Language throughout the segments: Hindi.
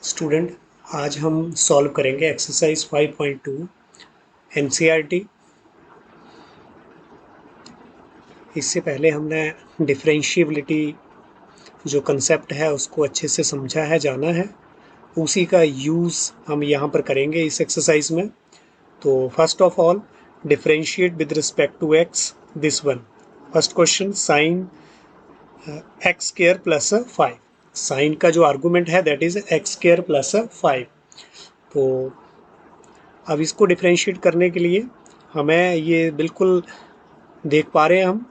स्टूडेंट, आज हम सॉल्व करेंगे एक्सरसाइज 5.2 एनसीईआरटी। इससे पहले हमने डिफरेंशिएबिलिटी जो कंसेप्ट है उसको अच्छे से समझा है, जाना है। उसी का यूज़ हम यहाँ पर करेंगे इस एक्सरसाइज में। तो first of all, differentiate with respect to x this one. First question, sine x square plus 5। Sine का जो आर्गूमेंट है that is x square plus 5। तो अब इसको डिफरेंशिएट करने के लिए हमें ये बिल्कुल देख पा रहे हैं हम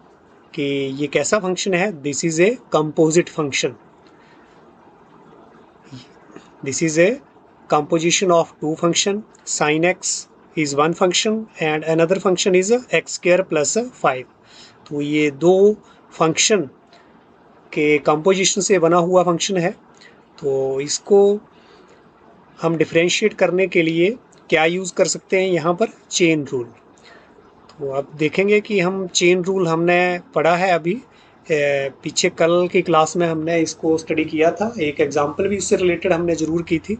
कि ये कैसा फंक्शन है। This is a composite function. This is a composition of two function. Sin x is one function and another function is x square plus 5. तो ये दो फंक्शन के कंपोजिशन से बना हुआ फंक्शन है। तो इसको हम डिफरेंशिएट करने के लिए क्या यूज़ कर सकते हैं यहाँ पर? Chain rule. तो अब देखेंगे कि हम चेन रूल हमने पढ़ा है अभी पीछे कल की क्लास में हमने इसको स्टडी किया था। एक एग्जाम्पल भी इससे रिलेटेड हमने ज़रूर की थी।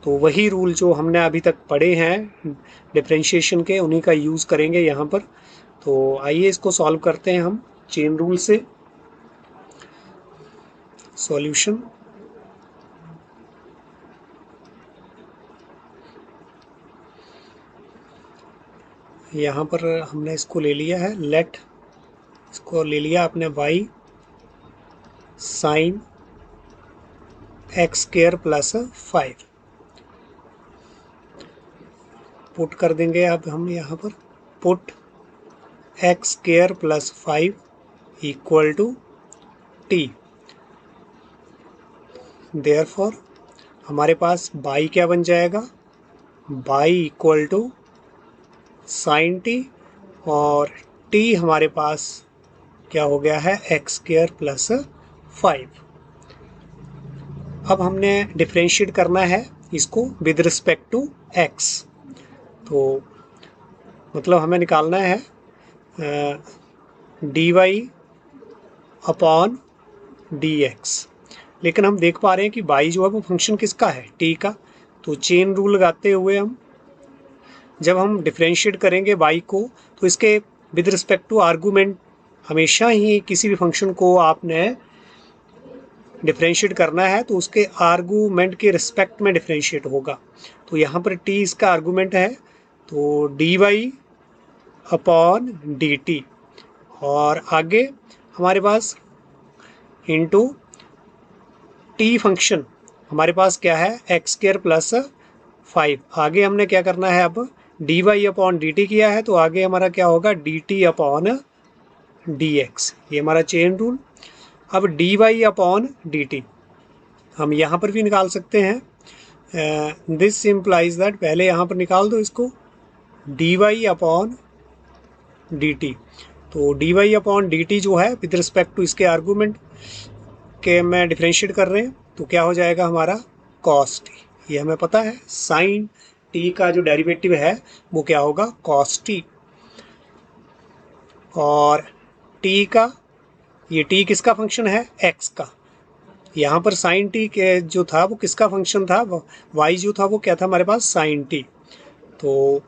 तो वही रूल जो हमने अभी तक पढ़े हैं डिफरेंशिएशन के, उन्हीं का यूज़ करेंगे यहाँ पर। तो आइए इसको सॉल्व करते हैं हम चेन रूल से। सॉल्यूशन, यहाँ पर हमने इसको ले लिया है लेट, इसको ले लिया आपने y sine x square plus 5 put कर देंगे। अब हम यहाँ पर put x square plus 5 equal to t. Therefore हमारे पास y क्या बन जाएगा? y equal to sine t, और t हमारे पास क्या हो गया है? X square plus 5। अब हमने डिफरेंशिएट करना है इसको विद रिस्पेक्ट टू x। तो मतलब हमें निकालना है d y upon d x. लेकिन हम देख पा रहे हैं कि y जो है वो फंक्शन किसका है? t का। तो चेन रूल लगाते हुए हम जब हम डिफरेंशिएट करेंगे y को, तो इसके विद रिस्पेक्ट टू आर्गूमेंट हमेशा ही किसी भी फंक्शन को आपने डिफरेंशिएट करना है तो उसके आर्गूमेंट के रिस्पेक्ट में डिफरेंशिएट होगा। तो यहाँ पर t इसका आर्गूमेंट है, तो d y upon d t, और आगे हमारे पास इंटू टी फंक्शन हमारे पास क्या है? X square plus 5। आगे हमने क्या करना है? अब d y upon d t किया है तो आगे हमारा क्या होगा? D t upon d x. ये हमारा चेन रूल। अब d y upon d t हम यहाँ पर भी निकाल सकते हैं। दिस इम्प्लाइज दैट, पहले यहाँ पर निकाल दो इसको, d y upon d t. तो d y upon d t जो है विद रिस्पेक्ट टू इसके आर्गूमेंट के में डिफरेंशिएट कर रहे हैं, तो क्या हो जाएगा हमारा? Cos T. ये हमें पता है साइन टी का जो डेरिवेटिव है वो क्या होगा? Cos t. और टी का, ये टी किसका फंक्शन है? एक्स का। यहाँ पर साइन टी के जो था वो किसका फंक्शन था? वाई जो था वो क्या था हमारे पास? Sine T. तो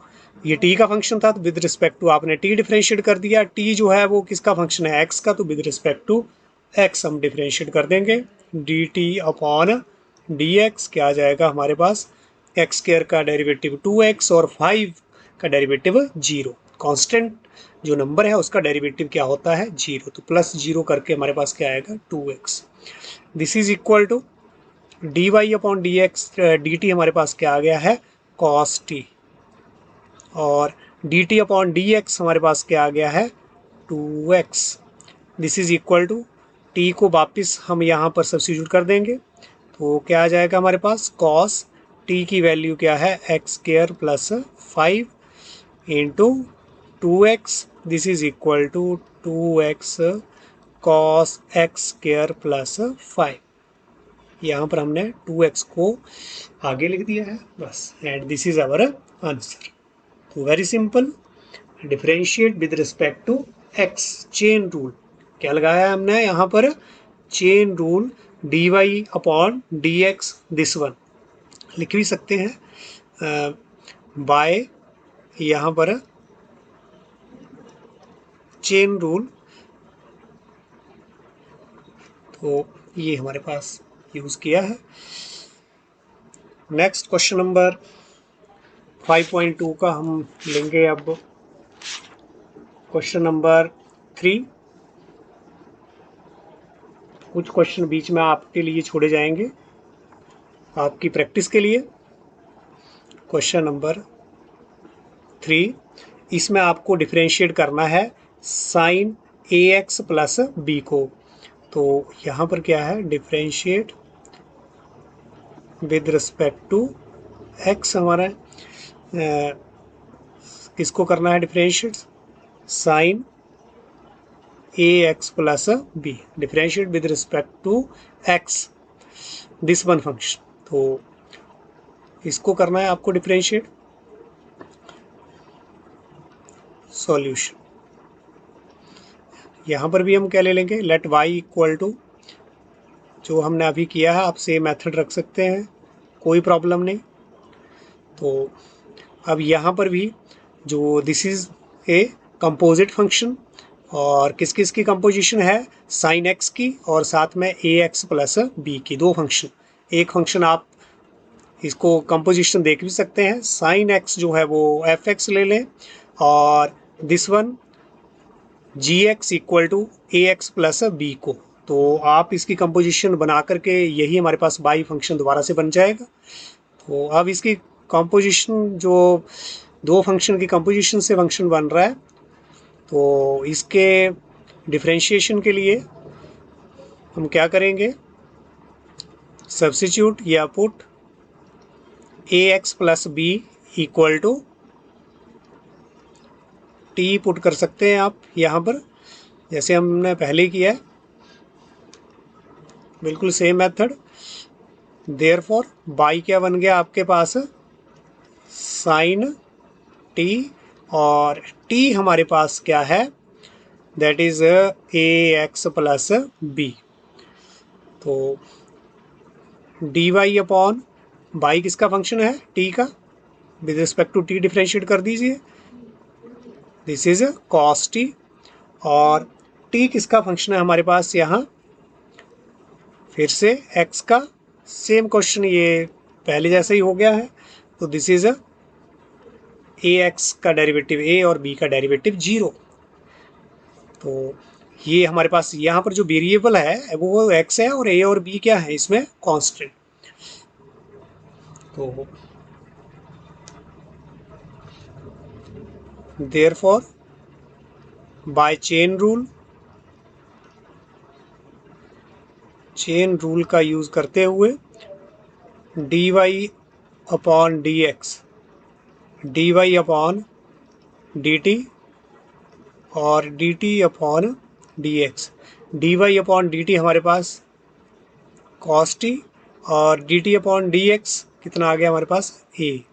ये टी का फंक्शन था, तो विद रिस्पेक्ट टू आपने टी डिफरेंशिएट कर दिया। टी जो है वो किसका फंक्शन है? एक्स का। तो विद रिस्पेक्ट टू एक्स हम डिफरेंशिएट कर देंगे। D t upon d x क्या आ जाएगा हमारे पास? एक्स स्क्वायर का डेरिवेटिव 2x और 5 का डेरिवेटिव 0। कांस्टेंट जो नंबर है उसका डेरिवेटिव क्या होता है? 0। तो प्लस 0 करके हमारे पास क्या आएगा? 2x। This is equal to d y upon d x, d t हमारे पास क्या आ गया है? Cos t. और d t upon d x हमारे पास क्या आ गया है? 2x। This is equal to t को वापस हम यहाँ पर सब्स्टिट्यूट कर देंगे, तो क्या आ जाएगा हमारे पास? कॉस टी की वैल्यू क्या है? X square plus 5 into 2x। This is equal to 2x cos x square plus 5। यहाँ पर हमने 2x को आगे लिख दिया है बस, and this is our answer. तो very simple, differentiate with respect to x। Chain rule क्या लगाया है हमने यहाँ पर? Chain rule d y upon d x this one लिख भी सकते हैं बाय यहाँ पर चेन रूल। तो ये हमारे पास यूज़ किया है। नेक्स्ट क्वेश्चन नंबर 5.2 का हम लेंगे अब क्वेश्चन नंबर 3। कुछ क्वेश्चन बीच में आपके लिए छोड़े जाएंगे आपकी प्रैक्टिस के लिए। क्वेश्चन नंबर 3, इसमें आपको डिफरेंशिएट करना है sine a x plus b को। तो यहाँ पर क्या है, differentiate with respect to x हमारा किसको करना है differentiate, sine a x plus b, differentiate with respect to x this one function. तो इसको करना है आपको डिफरेंशिएट। सॉल्यूशन यहाँ पर भी हम क्या ले लेंगे, लेट वाई इक्वल टू, जो हमने अभी किया है आप सेम मेथड रख सकते हैं, कोई प्रॉब्लम नहीं। तो अब यहाँ पर भी जो this is a composite function, और किस किस की कंपोजिशन है, साइन एक्स की और साथ में ए एक्स प्लस बी की, दो फंक्शन। एक फंक्शन आप इसको कंपोजिशन देख भी सकते हैं, साइन एक्स जो है वो एफ एक्स ले लें, और this one g x equal to a x plus b को। तो आप इसकी कंपोजिशन बना करके यही हमारे पास बाई फंक्शन दोबारा से बन जाएगा। तो अब इसकी कंपोजिशन, जो दो फंक्शन की कंपोजिशन से फंक्शन बन रहा है, तो इसके डिफरेंशिएशन के लिए हम क्या करेंगे, सब्स्टिट्यूट या put a x plus b equal to t put कर सकते हैं आप यहाँ पर, जैसे हमने पहले किया है, बिल्कुल सेम मेथड। देयरफॉर बाई क्या बन गया आपके पास, साइन टी, और टी हमारे पास क्या है, that is a x plus b. तो डी वाई अपॉन बाई किसका फंक्शन है, टी का, with respect to t differentiate कर दीजिए, दिस इज कॉस टी, और टी किसका फंक्शन है हमारे पास यहाँ, फिर से एक्स का, सेम क्वेश्चन ये पहले जैसा ही हो गया है। तो दिस इज ए एक्स का डेरिवेटिव ए और बी का डेरिवेटिव 0। तो ये हमारे पास यहाँ पर जो वेरिएबल है वो एक्स है, और ए और बी क्या है इसमें, कांस्टेंट। तो देयरफॉर बाय चेन रूल का यूज करते हुए d y upon d x, d y upon d t, और d t upon d x. D y upon d t हमारे पास कॉस टी, और d t upon d x कितना आ गया हमारे पास, ए।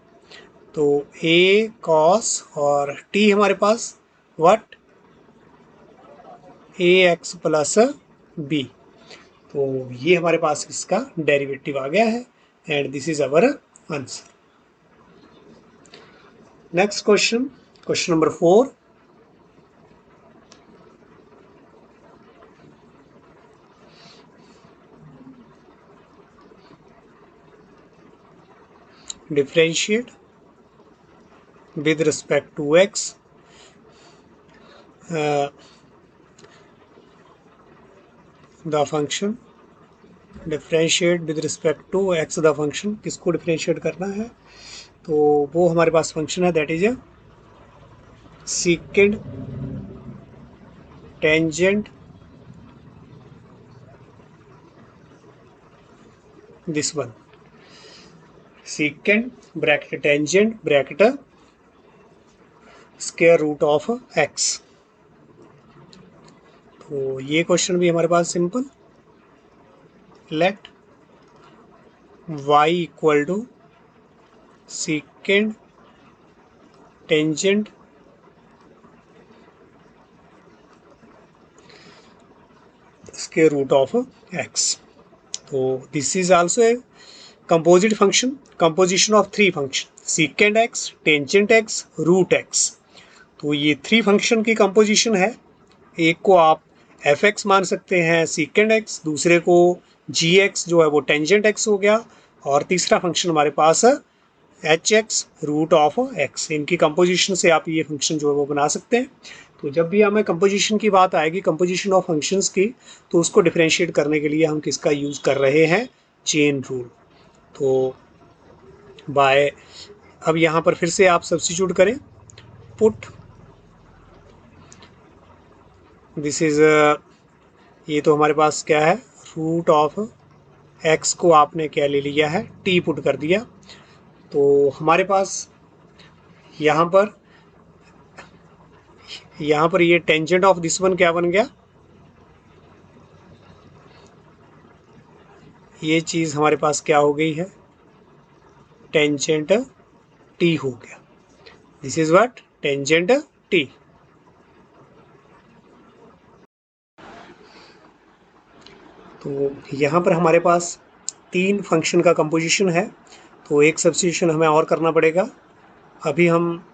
तो ए कॉस और टी हमारे पास what, a x plus b. तो ये हमारे पास इसका डेरिवेटिव आ गया है, and this is our answer. Next question, question number 4। differentiate with respect to x the function, differentiate with respect to x the function, किसको differentiate करना है, तो वो हमारे पास फंक्शन है, that is secant tangent this one, secant bracket tangent bracket square root of x। तो ये क्वेश्चन भी हमारे पास simple, let y equal to secant tangent square root of x। तो this is also a composite function, composition of three function, secant x, tangent x, root x. तो ये थ्री फंक्शन की कंपोजिशन है। एक को आप एफ एक्स मान सकते हैं सीकेंड एक्स, दूसरे को जी एक्स जो है वो टेंजेंट एक्स हो गया, और तीसरा फंक्शन हमारे पास है h x root of x. इनकी कंपोजिशन से आप ये फंक्शन जो है वो बना सकते हैं। तो जब भी हमें कंपोजिशन की बात आएगी, कंपोजिशन ऑफ फंक्शंस की, तो उसको डिफ्रेंशिएट करने के लिए हम किसका यूज़ कर रहे हैं, चेन रूल। तो बाय, अब यहाँ पर फिर से आप सब्स्टिट्यूट करें, पुट दिस इज, ये तो हमारे पास क्या है, रूट ऑफ एक्स को आपने क्या ले लिया है, टी पुट कर दिया। तो हमारे पास यहाँ पर ये टेंजेंट ऑफ दिस वन क्या बन गया, ये चीज़ हमारे पास क्या हो गई है, टेंजेंट टी हो गया। This is what, tangent T. तो यहाँ पर हमारे पास तीन फंक्शन का कंपोजिशन है। तो एक सब्स्टिट्यूशन हमें और करना पड़ेगा। अभी हम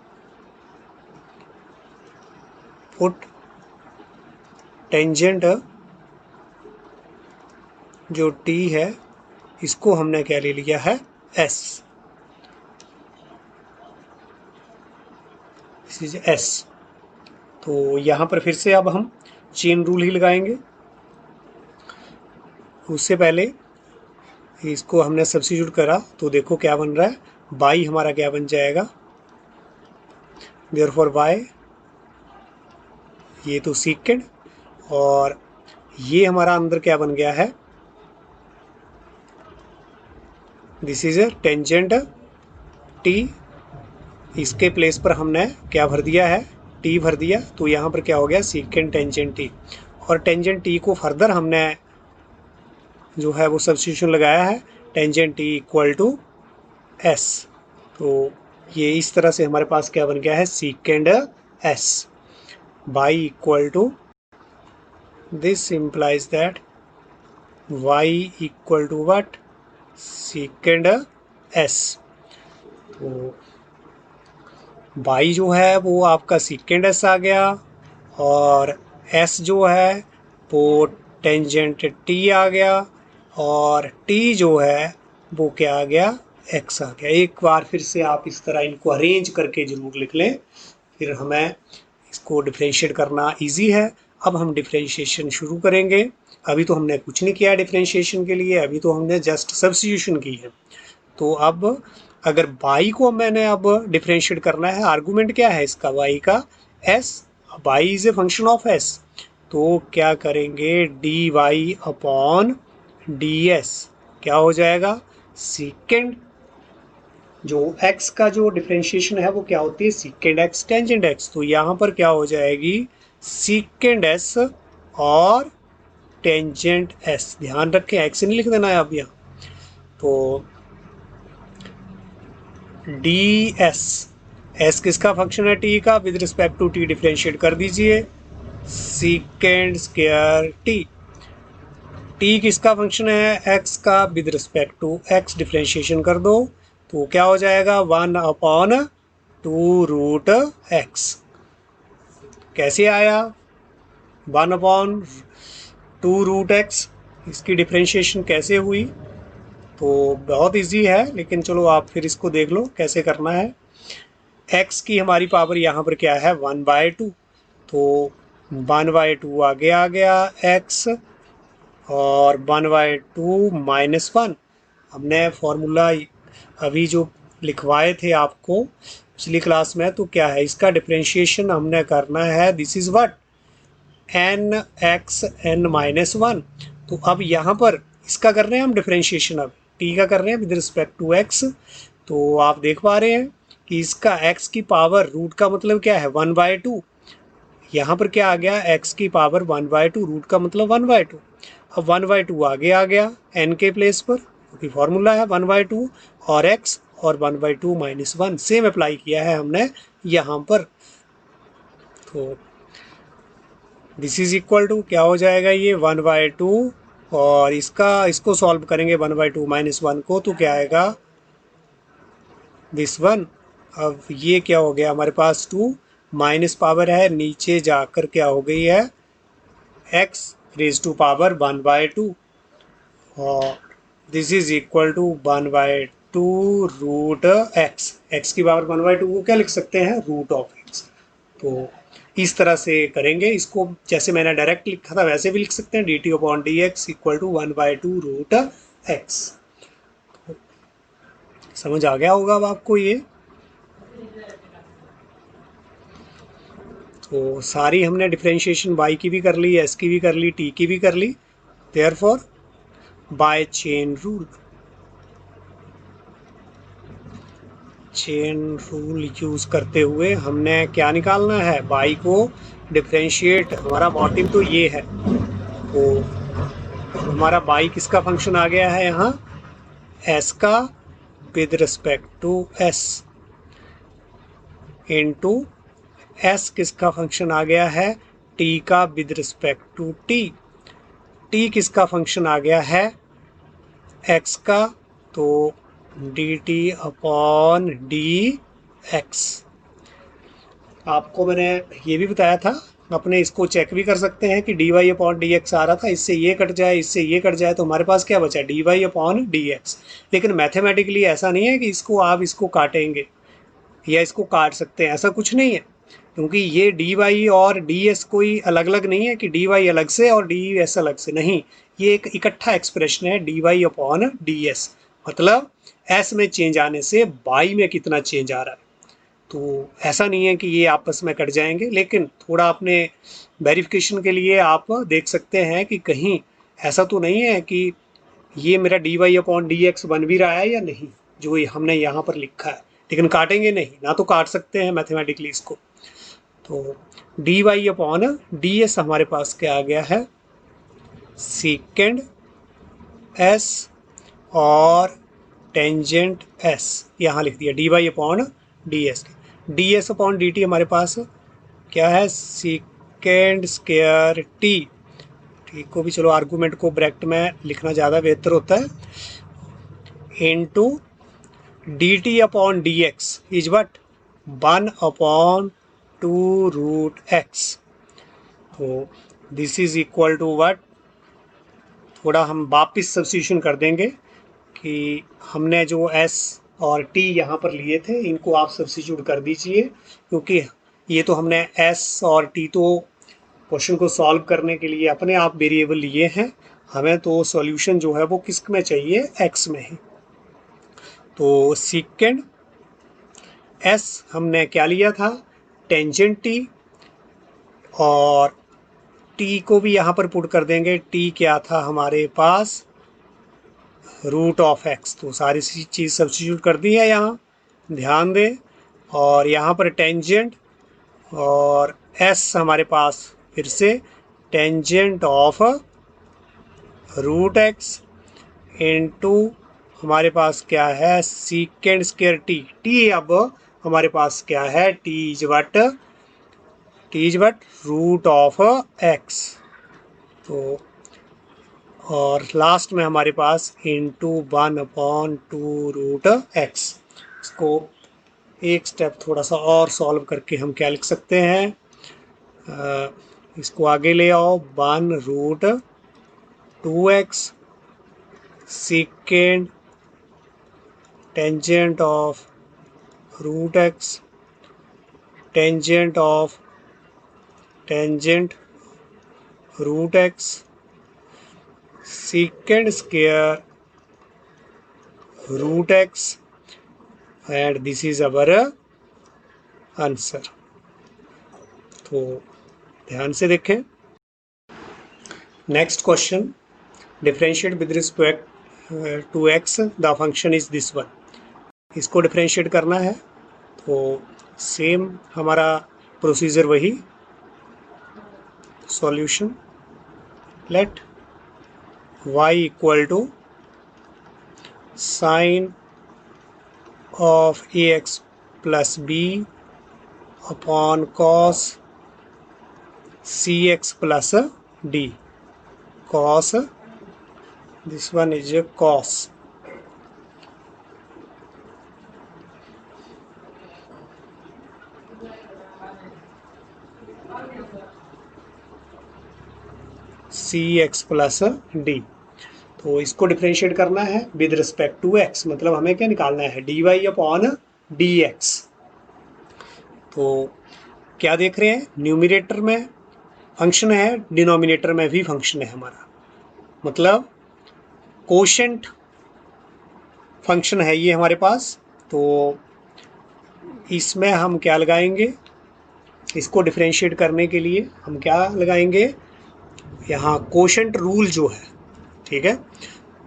पुट टेंजेंट जो टी है इसको हमने क्या ले लिया है, एस, दिस इज एस। तो यहाँ पर फिर से अब हम चेन रूल ही लगाएंगे। उससे पहले इसको हमने सब्स्टिट्यूट करा तो देखो क्या बन रहा है, बाई हमारा क्या बन जाएगा, देयरफॉर बाय, ये तो सीकेंड, और ये हमारा अंदर क्या बन गया है, दिस इज टेंजेंट टी। इसके प्लेस पर हमने क्या भर दिया है, टी भर दिया। तो यहाँ पर क्या हो गया, सीकेंड टेंजेंट टी, और टेंजेंट टी को फर्दर हमने जो है वो सब्स्टिट्यूशन लगाया है, tangent t equal to s. तो ये इस तरह से हमारे पास क्या बन गया है, secant s by equal to, this implies that y equal to what, secant s. तो बाई जो है वो आपका सीकेंड एस आ गया, और एस जो है वो टेंजेंट टी आ गया, और टी जो है वो क्या आ गया, एक्स आ गया। एक बार फिर से आप इस तरह इनको अरेंज करके ज़रूर लिख लें, फिर हमें इसको डिफ्रेंशिएट करना इजी है। अब हम डिफ्रेंशिएशन शुरू करेंगे। अभी तो हमने कुछ नहीं किया डिफ्रेंशिएशन के लिए, अभी तो हमने जस्ट सब्स्टिट्यूशन की है। तो अब अगर बाई को मैंने अब डिफ्रेंशिएट करना है, आर्गूमेंट क्या है इसका, बाई का s, by is a function of s. तो क्या करेंगे, d y upon d s क्या हो जाएगा, सीकेंड जो x का जो डिफ्रेंशिएशन है वो क्या होती है, सीकेंड x टेंजेंट x। तो यहाँ पर क्या हो जाएगी, सीकेंड s और टेंजेंट s। ध्यान रखें x नहीं लिख देना है अब यहाँ। तो डी एस किसका फंक्शन है, t का, with respect to t differentiate कर दीजिए, सीकेंड स्क्वायर t किसका फंक्शन है, x का, with respect to x differentiation कर दो। तो क्या हो जाएगा, 1/2 रूट एक्स। कैसे आया 1/2 रूट एक्स, इसकी डिफ्रेंशिएशन कैसे हुई, तो बहुत इजी है, लेकिन चलो आप फिर इसको देख लो कैसे करना है। x की हमारी पावर यहाँ पर क्या है, 1/2, तो 1/2 आगे आ गया x, और 1/2 -1। हमने फॉर्मूला अभी जो लिखवाए थे आपको पिछली क्लास में, तो क्या है इसका डिफ्रेंशिएशन हमने करना है, this is what, n x n -1। तो अब यहाँ पर इसका कर रहे हैं हम डिफ्रेंशिएशन, अब टी का कर रहे हैं विद रिस्पेक्ट टू एक्स। तो आप देख पा रहे हैं कि इसका x की पावर, रूट का मतलब क्या है 1/2, यहाँ पर क्या आ गया, x की पावर 1/2, रूट का मतलब 1/2। अब 1/2 आगे आ गया n के प्लेस पर, क्योंकि फॉर्मूला है 1/2 और x, और 1/2 -1 सेम अप्लाई किया है हमने यहाँ पर। तो दिस इज इक्वल टू क्या हो जाएगा, ये 1/2 और इसको सॉल्व करेंगे 1/2 माइनस 1 को, तो क्या आएगा दिस वन। अब ये क्या हो गया हमारे पास 2 माइनस पावर है, नीचे जाकर क्या हो गई है x रेज टू पावर 1/2 और this is equal to 1/2 root x की पावर 1/2 को क्या लिख सकते हैं रूट ऑफ एक्स। तो इस तरह से करेंगे इसको, जैसे मैंने डायरेक्ट लिखा था वैसे भी लिख सकते हैं, d t upon d x equal to 1/2 root x. समझ आ गया होगा अब आपको ये। तो सारी हमने डिफ्रेंशिएशन y की भी कर ली, s की भी कर ली, t की भी कर ली। Therefore by chain rule use करते हुए हमने क्या निकालना है, y को डिफ्रेंशिएट। हमारा मोटिव तो ये है। तो हमारा y किसका फंक्शन आ गया है यहाँ, s का with respect to s, into s किसका फंक्शन आ गया है, t का विद रिस्पेक्ट टू t किसका फंक्शन आ गया है x का, तो d t upon d x. आपको मैंने ये भी बताया था, अपने इसको चेक भी कर सकते हैं कि d y upon d x आ रहा था, इससे ये कट जाए इससे ये कट जाए, तो हमारे पास क्या बचा d y upon d x. लेकिन मैथमेटिकली ऐसा नहीं है कि इसको काटेंगे या इसको काट सकते हैं, ऐसा कुछ नहीं है। क्योंकि ये डी वाई और डी एस कोई अलग अलग नहीं है कि डी वाई अलग से और डी एस अलग से, नहीं, ये एक इकट्ठा एक्सप्रेशन है d y upon d s. मतलब एस में चेंज आने से वाई में कितना चेंज आ रहा है। तो ऐसा नहीं है कि ये आपस में कट जाएंगे, लेकिन थोड़ा अपने वेरिफिकेशन के लिए आप देख सकते हैं कि कहीं ऐसा तो नहीं है कि ये मेरा d y upon d x बन भी रहा है या नहीं, जो ये हमने यहाँ पर लिखा है। लेकिन काटेंगे नहीं ना, तो काट सकते हैं मैथमेटिकली इसको। तो d y upon d s हमारे पास क्या आ गया है, सीकेंड एस और टेंजेंट एस, यहाँ लिख दिया d y upon d s. D s upon d t हमारे पास क्या है, सीकेंड स्केयर टी। टी को भी चलो आर्गूमेंट को ब्रैकेट में लिखना ज़्यादा बेहतर होता है, into d t upon d x is what 1/2 root x. तो this is equal to what, थोड़ा हम वापिस सब्स्टिट्यूशन कर देंगे कि हमने जो s और t यहाँ पर लिए थे इनको आप सब्स्टिट्यूट कर दीजिए, क्योंकि ये तो हमने s और t तो क्वेश्चन को सॉल्व करने के लिए अपने आप वेरिएबल लिए हैं, हमें तो सॉल्यूशन जो है वो किस में चाहिए, x में ही। तो सीकेंड s हमने क्या लिया था, टेंजेंट t, और t को भी यहाँ पर पुट कर देंगे। t क्या था हमारे पास, रूट ऑफ एक्स। तो सारी चीज़ सब्स्टिट्यूट कर दी है यहाँ, ध्यान दें। और यहाँ पर टेंजेंट और s हमारे पास फिर से tangent of root x into हमारे पास क्या है सीकेंड स्केयर टी। टी अब हमारे पास क्या है, t is what root of x. तो और लास्ट में हमारे पास इंटू 1/2 रूट एक्स। इसको एक स्टेप थोड़ा सा और सॉल्व करके हम क्या लिख सकते हैं, इसको आगे ले आओ, 1/2x secant tangent of root x tangent of tangent root x secant square root x, and this is our answer. तो ध्यान से देखें। Next question, differentiate with respect to x the function is this one. इसको डिफरेंशिएट करना है, तो सेम हमारा प्रोसीजर वही, solution let y equal to sine of ax plus b upon cos cx plus d, cos this one is cos. C x plus D. तो इसको डिफ्रेंशिएट करना है विद रिस्पेक्ट टू एक्स, मतलब हमें क्या निकालना है, d y upon d x. तो क्या देख रहे हैं, न्यूमिनेटर में फंक्शन है, डिनोमिनेटर में भी फंक्शन है हमारा, मतलब कोशेंट फंक्शन है ये हमारे पास। तो इसमें हम क्या लगाएंगे, इसको डिफ्रेंशिएट करने के लिए हम क्या लगाएंगे, यहाँ कोशेंट रूल जो है, ठीक है।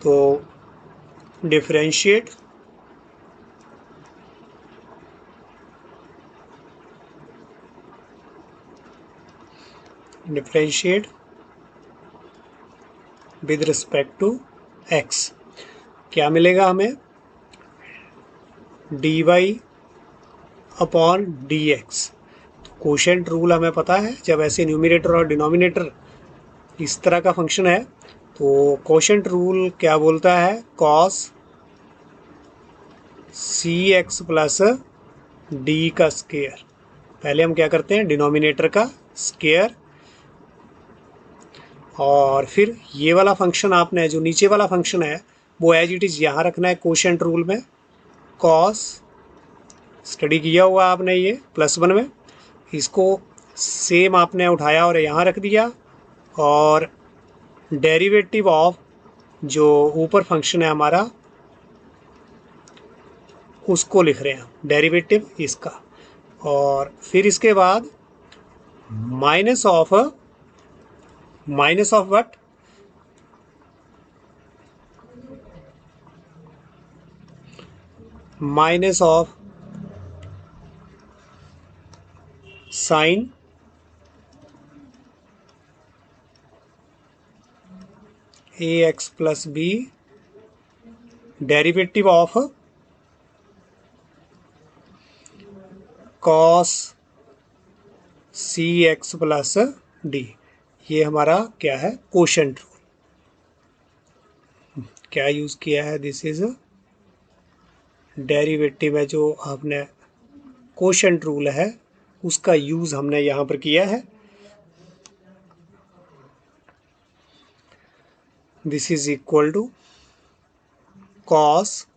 तो differentiate differentiate with respect to x, क्या मिलेगा हमें, d y upon d x. Quotient rule हमें पता है, जब ऐसे न्यूमिनेटर और डिनोमिनेटर इस तरह का फंक्शन है तो कोशेंट रूल क्या बोलता है, cos c x plus d का स्केयर। पहले हम क्या करते हैं, डिनोमिनेटर का स्केयर, और फिर ये वाला फंक्शन आपने जो नीचे वाला फंक्शन है वो एज इट इज़ यहाँ रखना है कोशेंट रूल में। कॉस स्टडी किया हुआ आपने ये +1 में, इसको सेम आपने उठाया और यहाँ रख दिया, और डेरिवेटिव ऑफ जो ऊपर फंक्शन है हमारा उसको लिख रहे हैं हम, डेरिवेटिव इसका, और फिर इसके बाद minus of what, minus of sine a x plus b, derivative of cos c x plus d. ये हमारा क्या है, कोशेंट रूल। क्या यूज़ किया है, दिस इज डेरिवेटिव है जो आपने कोशेंट रूल है उसका यूज़ हमने यहाँ पर किया है। This is equal to cos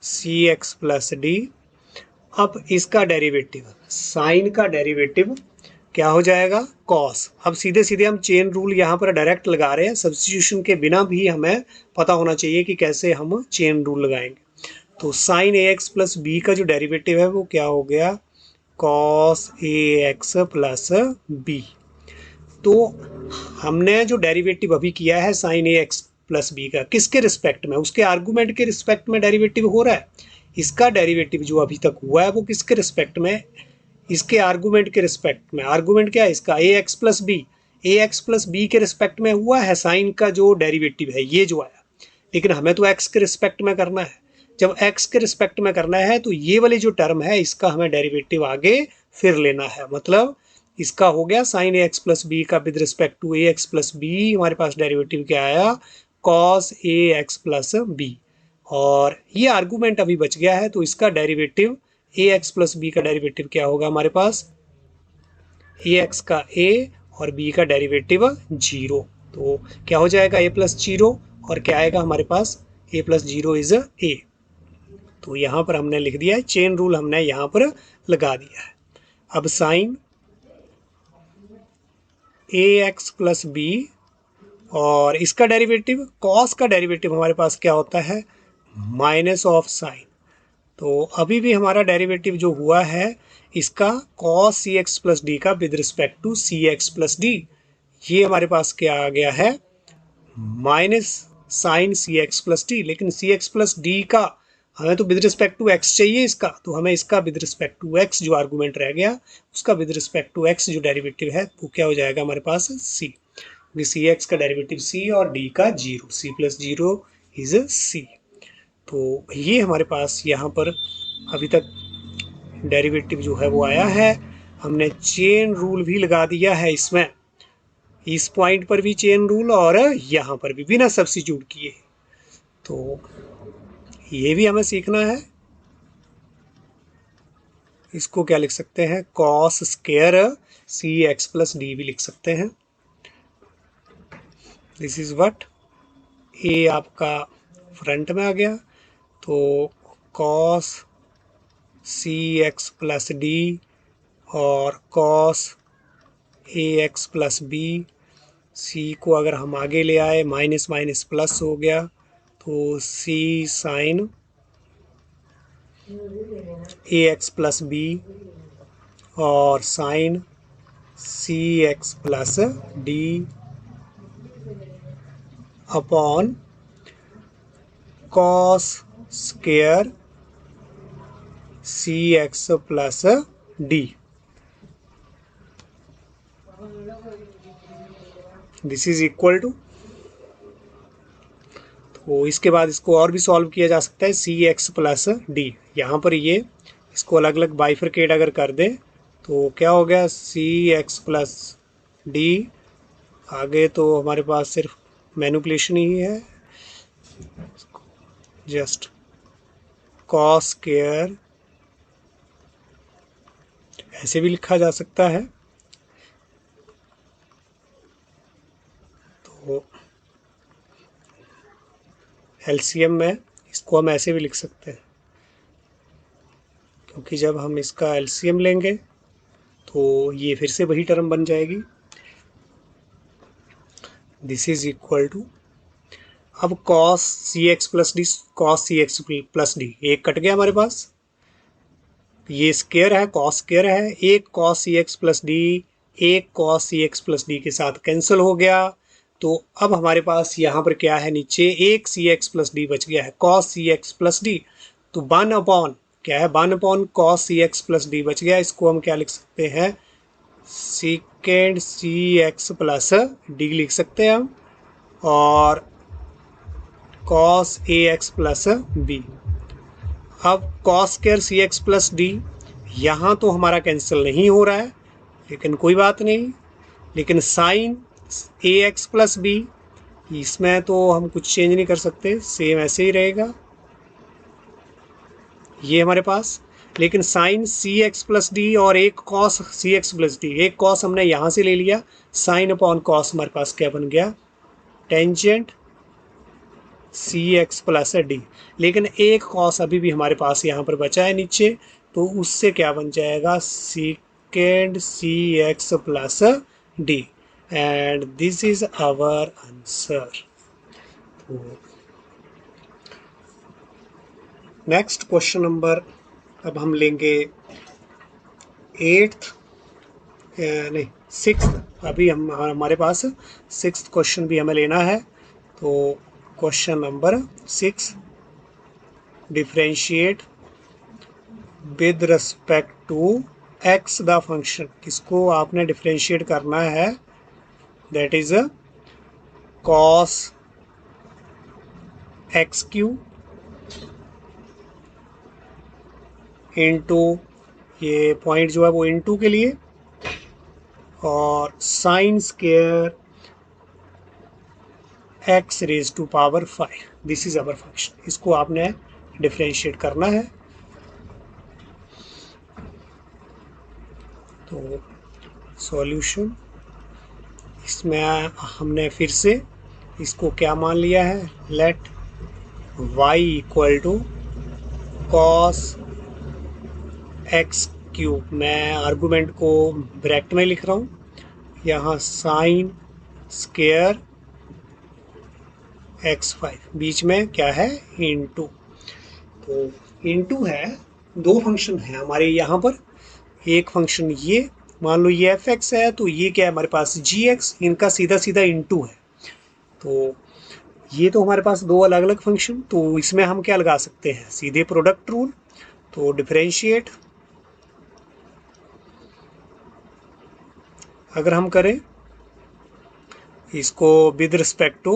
c x plus d. अब इसका डेरिवेटिव, साइन का डेरिवेटिव क्या हो जाएगा, कॉस। अब सीधे सीधे हम चेन रूल यहाँ पर डायरेक्ट लगा रहे हैं, सब्स्टिट्यूशन के बिना भी हमें पता होना चाहिए कि कैसे हम चेन रूल लगाएंगे। तो sign a x plus b का जो डेरिवेटिव है वो क्या हो गया, cos a x plus b. तो हमने जो डेरिवेटिव अभी किया है sine a x plus b का, किसके रिस्पेक्ट में, उसके आर्गूमेंट के रिस्पेक्ट में डेरिवेटिव हो रहा है। इसका डेरिवेटिव जो अभी तक हुआ है वो किसके रिस्पेक्ट में, इसके आर्गूमेंट के रिस्पेक्ट में। आर्गूमेंट क्या है इसका, ए एक्स प्लस बी, ए एक्स प्लस बी के रिस्पेक्ट में हुआ है साइन का जो डेरिवेटिव है ये जो आया, लेकिन हमें तो एक्स के रिस्पेक्ट में करना है। जब एक्स के रिस्पेक्ट में करना है तो ये वाली जो टर्म है इसका हमें डेरिवेटिव आगे फिर लेना है, मतलब इसका हो गया sine a x plus b का with respect to a x plus b, हमारे पास डेरिवेटिव क्या आया, cos a x plus b. और ये आर्गूमेंट अभी बच गया है तो इसका derivative a x plus b का डेरिवेटिव क्या होगा हमारे पास, ए एक्स का ए और बी का डेरिवेटिव 0। तो क्या हो जाएगा, ए प्लस 0, और क्या आएगा हमारे पास, ए प्लस 0 इज ए। तो यहाँ पर हमने लिख दिया है, चेन रूल हमने यहाँ पर लगा दिया है। अब sign a x plus b और इसका डेरिवेटिव, कॉस का डेरिवेटिव हमारे पास क्या होता है, माइनस ऑफ साइन। तो अभी भी हमारा डेरिवेटिव जो हुआ है इसका cos c x plus d का with respect to c x plus d, ये हमारे पास क्या आ गया है, minus sine c x plus d. लेकिन सी एक्स प्लस डी का हमें तो विद रिस्पेक्ट टू एक्स चाहिए इसका, तो हमें इसका विद रिस्पेक्ट टू एक्स जो आर्गूमेंट रह गया उसका विद रिस्पेक्ट टू एक्स जो डेरिवेटिव है वो क्या हो जाएगा हमारे पास, सी। सी एक्स का डेरिवेटिव सी और डी का 0, सी प्लस 0 इज सी। तो ये हमारे पास यहाँ पर अभी तक डेरिवेटिव जो है वो आया है। हमने चेन रूल भी लगा दिया है इसमें, इस पॉइंट पर भी चेन रूल और यहाँ पर भी बिना सब्स्टिट्यूट किए। तो ये भी हमें सीखना है। इसको क्या लिख सकते हैं, cos square c x plus D भी लिख सकते हैं। दिस इज व्हाट, ए आपका फ्रंट में आ गया, तो cos c x plus D और cos a x plus B. सी को अगर हम आगे ले आए माइनस माइनस प्लस हो गया, तो c sine a x plus b और sine c x plus d upon cos square c x plus d. This is equal to, तो इसके बाद इसको और भी सॉल्व किया जा सकता है, सी एक्स प्लस डी। यहाँ पर ये इसको अलग अलग बाइफरकेट अगर कर दें तो क्या हो गया, सी एक्स प्लस डी। आगे तो हमारे पास सिर्फ मैनिपुलेशन ही है, जस्ट कॉस स्क्वायर ऐसे भी लिखा जा सकता है। तो एलसीएम में इसको हम ऐसे भी लिख सकते हैं, क्योंकि जब हम इसका एलसीएम लेंगे तो ये फिर से वही टर्म बन जाएगी। दिस इज इक्वल टू, अब cos c x plus D, cos c x plus D एक कट गया हमारे पास, ये स्क्वायर है, कॉस स्क्वायर है, एक cos c x plus D एक cos c x plus D के साथ कैंसिल हो गया। तो अब हमारे पास यहाँ पर क्या है, नीचे एक सी एक्स प्लस डी बच गया है, cos c x plus D. तो 1 अपॉन क्या है, 1 upon cos c x plus D बच गया। इसको हम क्या लिख सकते हैं, सीकेंड सी एक्स प्लस डी लिख सकते हैं हम, और cos a x plus B. अब cos square c x plus D यहाँ तो हमारा कैंसिल नहीं हो रहा है, लेकिन कोई बात नहीं। लेकिन sign a x plus B, इसमें तो हम कुछ चेंज नहीं कर सकते, सेम ऐसे ही रहेगा ये हमारे पास। लेकिन sign c x plus D और एक cos c x plus D, एक कॉस हमने यहाँ से ले लिया, साइन अपॉन कॉस हमारे पास क्या बन गया, टेंजेंट सी एक्स प्लस डी। लेकिन एक कॉस अभी भी हमारे पास यहाँ पर बचा है नीचे, तो उससे क्या बन जाएगा, secant c x plus d, and this is our answer. Next question number, अब हम लेंगे 8th नहीं 6th, अभी हम हमारे पास 6th क्वेश्चन भी हमें लेना है। तो question number 6, differentiate with respect to x the function. किसको आपने डिफरेंशिएट करना है, that is cos x cube into, ये पॉइंट जो है वो इंटू के लिए, और sine square x raise to power 5। This is our function, इसको आपने डिफरेंशिएट करना है। तो सॉल्यूशन, इसमें हमने फिर से इसको क्या मान लिया है, let y equal to cos x cube. मैं आर्गूमेंट को ब्रैकेट में लिख रहा हूँ, यहाँ साइन स्क्वायर x5, बीच में क्या है, इंटू। तो इंटू है, दो फंक्शन है हमारे यहाँ पर, एक फंक्शन ये मान लो ये f(x) है, तो ये क्या है हमारे पास gx, इनका सीधा सीधा इंटू है। तो ये तो हमारे पास दो अलग अलग फंक्शन, तो इसमें हम क्या लगा सकते हैं, सीधे प्रोडक्ट रूल। तो डिफरेंशिएट अगर हम करें इसको विद रिस्पेक्ट टू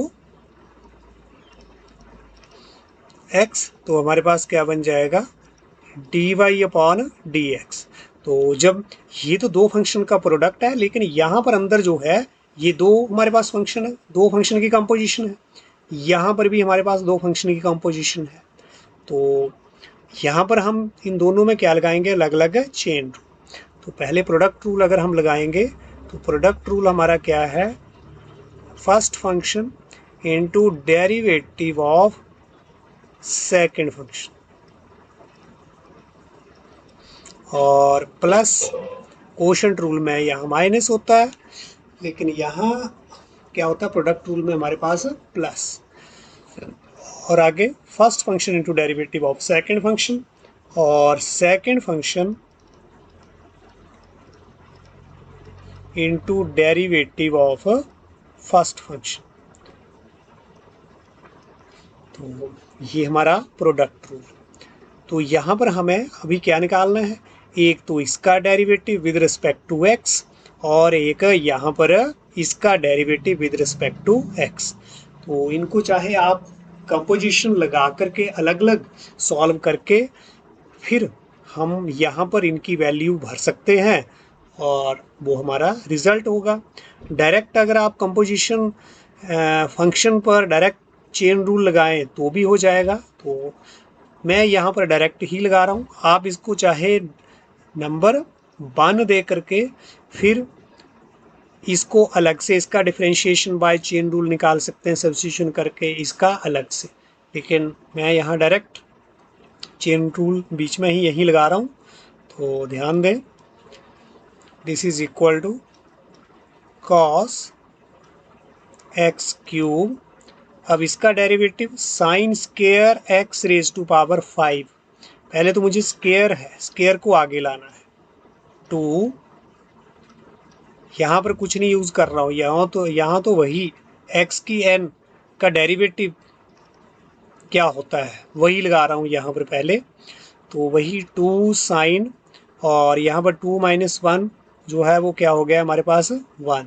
x, तो हमारे पास क्या बन जाएगा, dy अपॉन dx। तो जब ये तो दो फंक्शन का प्रोडक्ट है, लेकिन यहाँ पर अंदर जो है ये दो हमारे पास फंक्शन है, दो फंक्शन की कंपोजिशन है, यहाँ पर भी हमारे पास दो फंक्शन की कंपोजिशन है। तो यहाँ पर हम इन दोनों में क्या लगाएंगे, अलग अलग चेन रूल। तो पहले प्रोडक्ट रूल अगर हम लगाएंगे तो प्रोडक्ट रूल हमारा क्या है, first function into derivative of second function, और प्लस कोशेंट रूल में यहाँ माइनस होता है, लेकिन यहाँ क्या होता है, प्रोडक्ट रूल में हमारे पास प्लस। और आगे first function into derivative of second function, और second function into derivative of first function. तो ये हमारा प्रोडक्ट रूल। तो यहाँ पर हमें अभी क्या निकालना है, एक तो इसका derivative with respect to x, और एक यहाँ पर इसका derivative with respect to x. तो इनको चाहे आप कंपोजिशन लगा करके अलग अलग सॉल्व करके फिर हम यहाँ पर इनकी वैल्यू भर सकते हैं, और वो हमारा रिजल्ट होगा। डायरेक्ट अगर आप कंपोजिशन फंक्शन पर डायरेक्ट चेन रूल लगाएं तो भी हो जाएगा। तो मैं यहाँ पर डायरेक्ट ही लगा रहा हूँ, आप इसको चाहे नंबर 1 दे करके फिर इसको अलग से इसका डिफरेंशिएशन बाय चेन रूल निकाल सकते हैं, सब्स्टिट्यूशन करके इसका अलग से, लेकिन मैं यहाँ डायरेक्ट चेन रूल बीच में ही यहीं लगा रहा हूँ। तो ध्यान दें, this is equal to cos x cube, अब इसका derivative sine square x raise to power 5, पहले तो मुझे स्केयर है, स्केयर को आगे लाना है, टू, यहाँ पर कुछ नहीं यूज़ कर रहा हूँ, यहाँ तो वही x की n का डेरिवेटिव क्या होता है वही लगा रहा हूँ यहाँ पर पहले। तो वही 2 साइन, और यहाँ पर 2 माइनस 1 जो है वो क्या हो गया हमारे पास 1,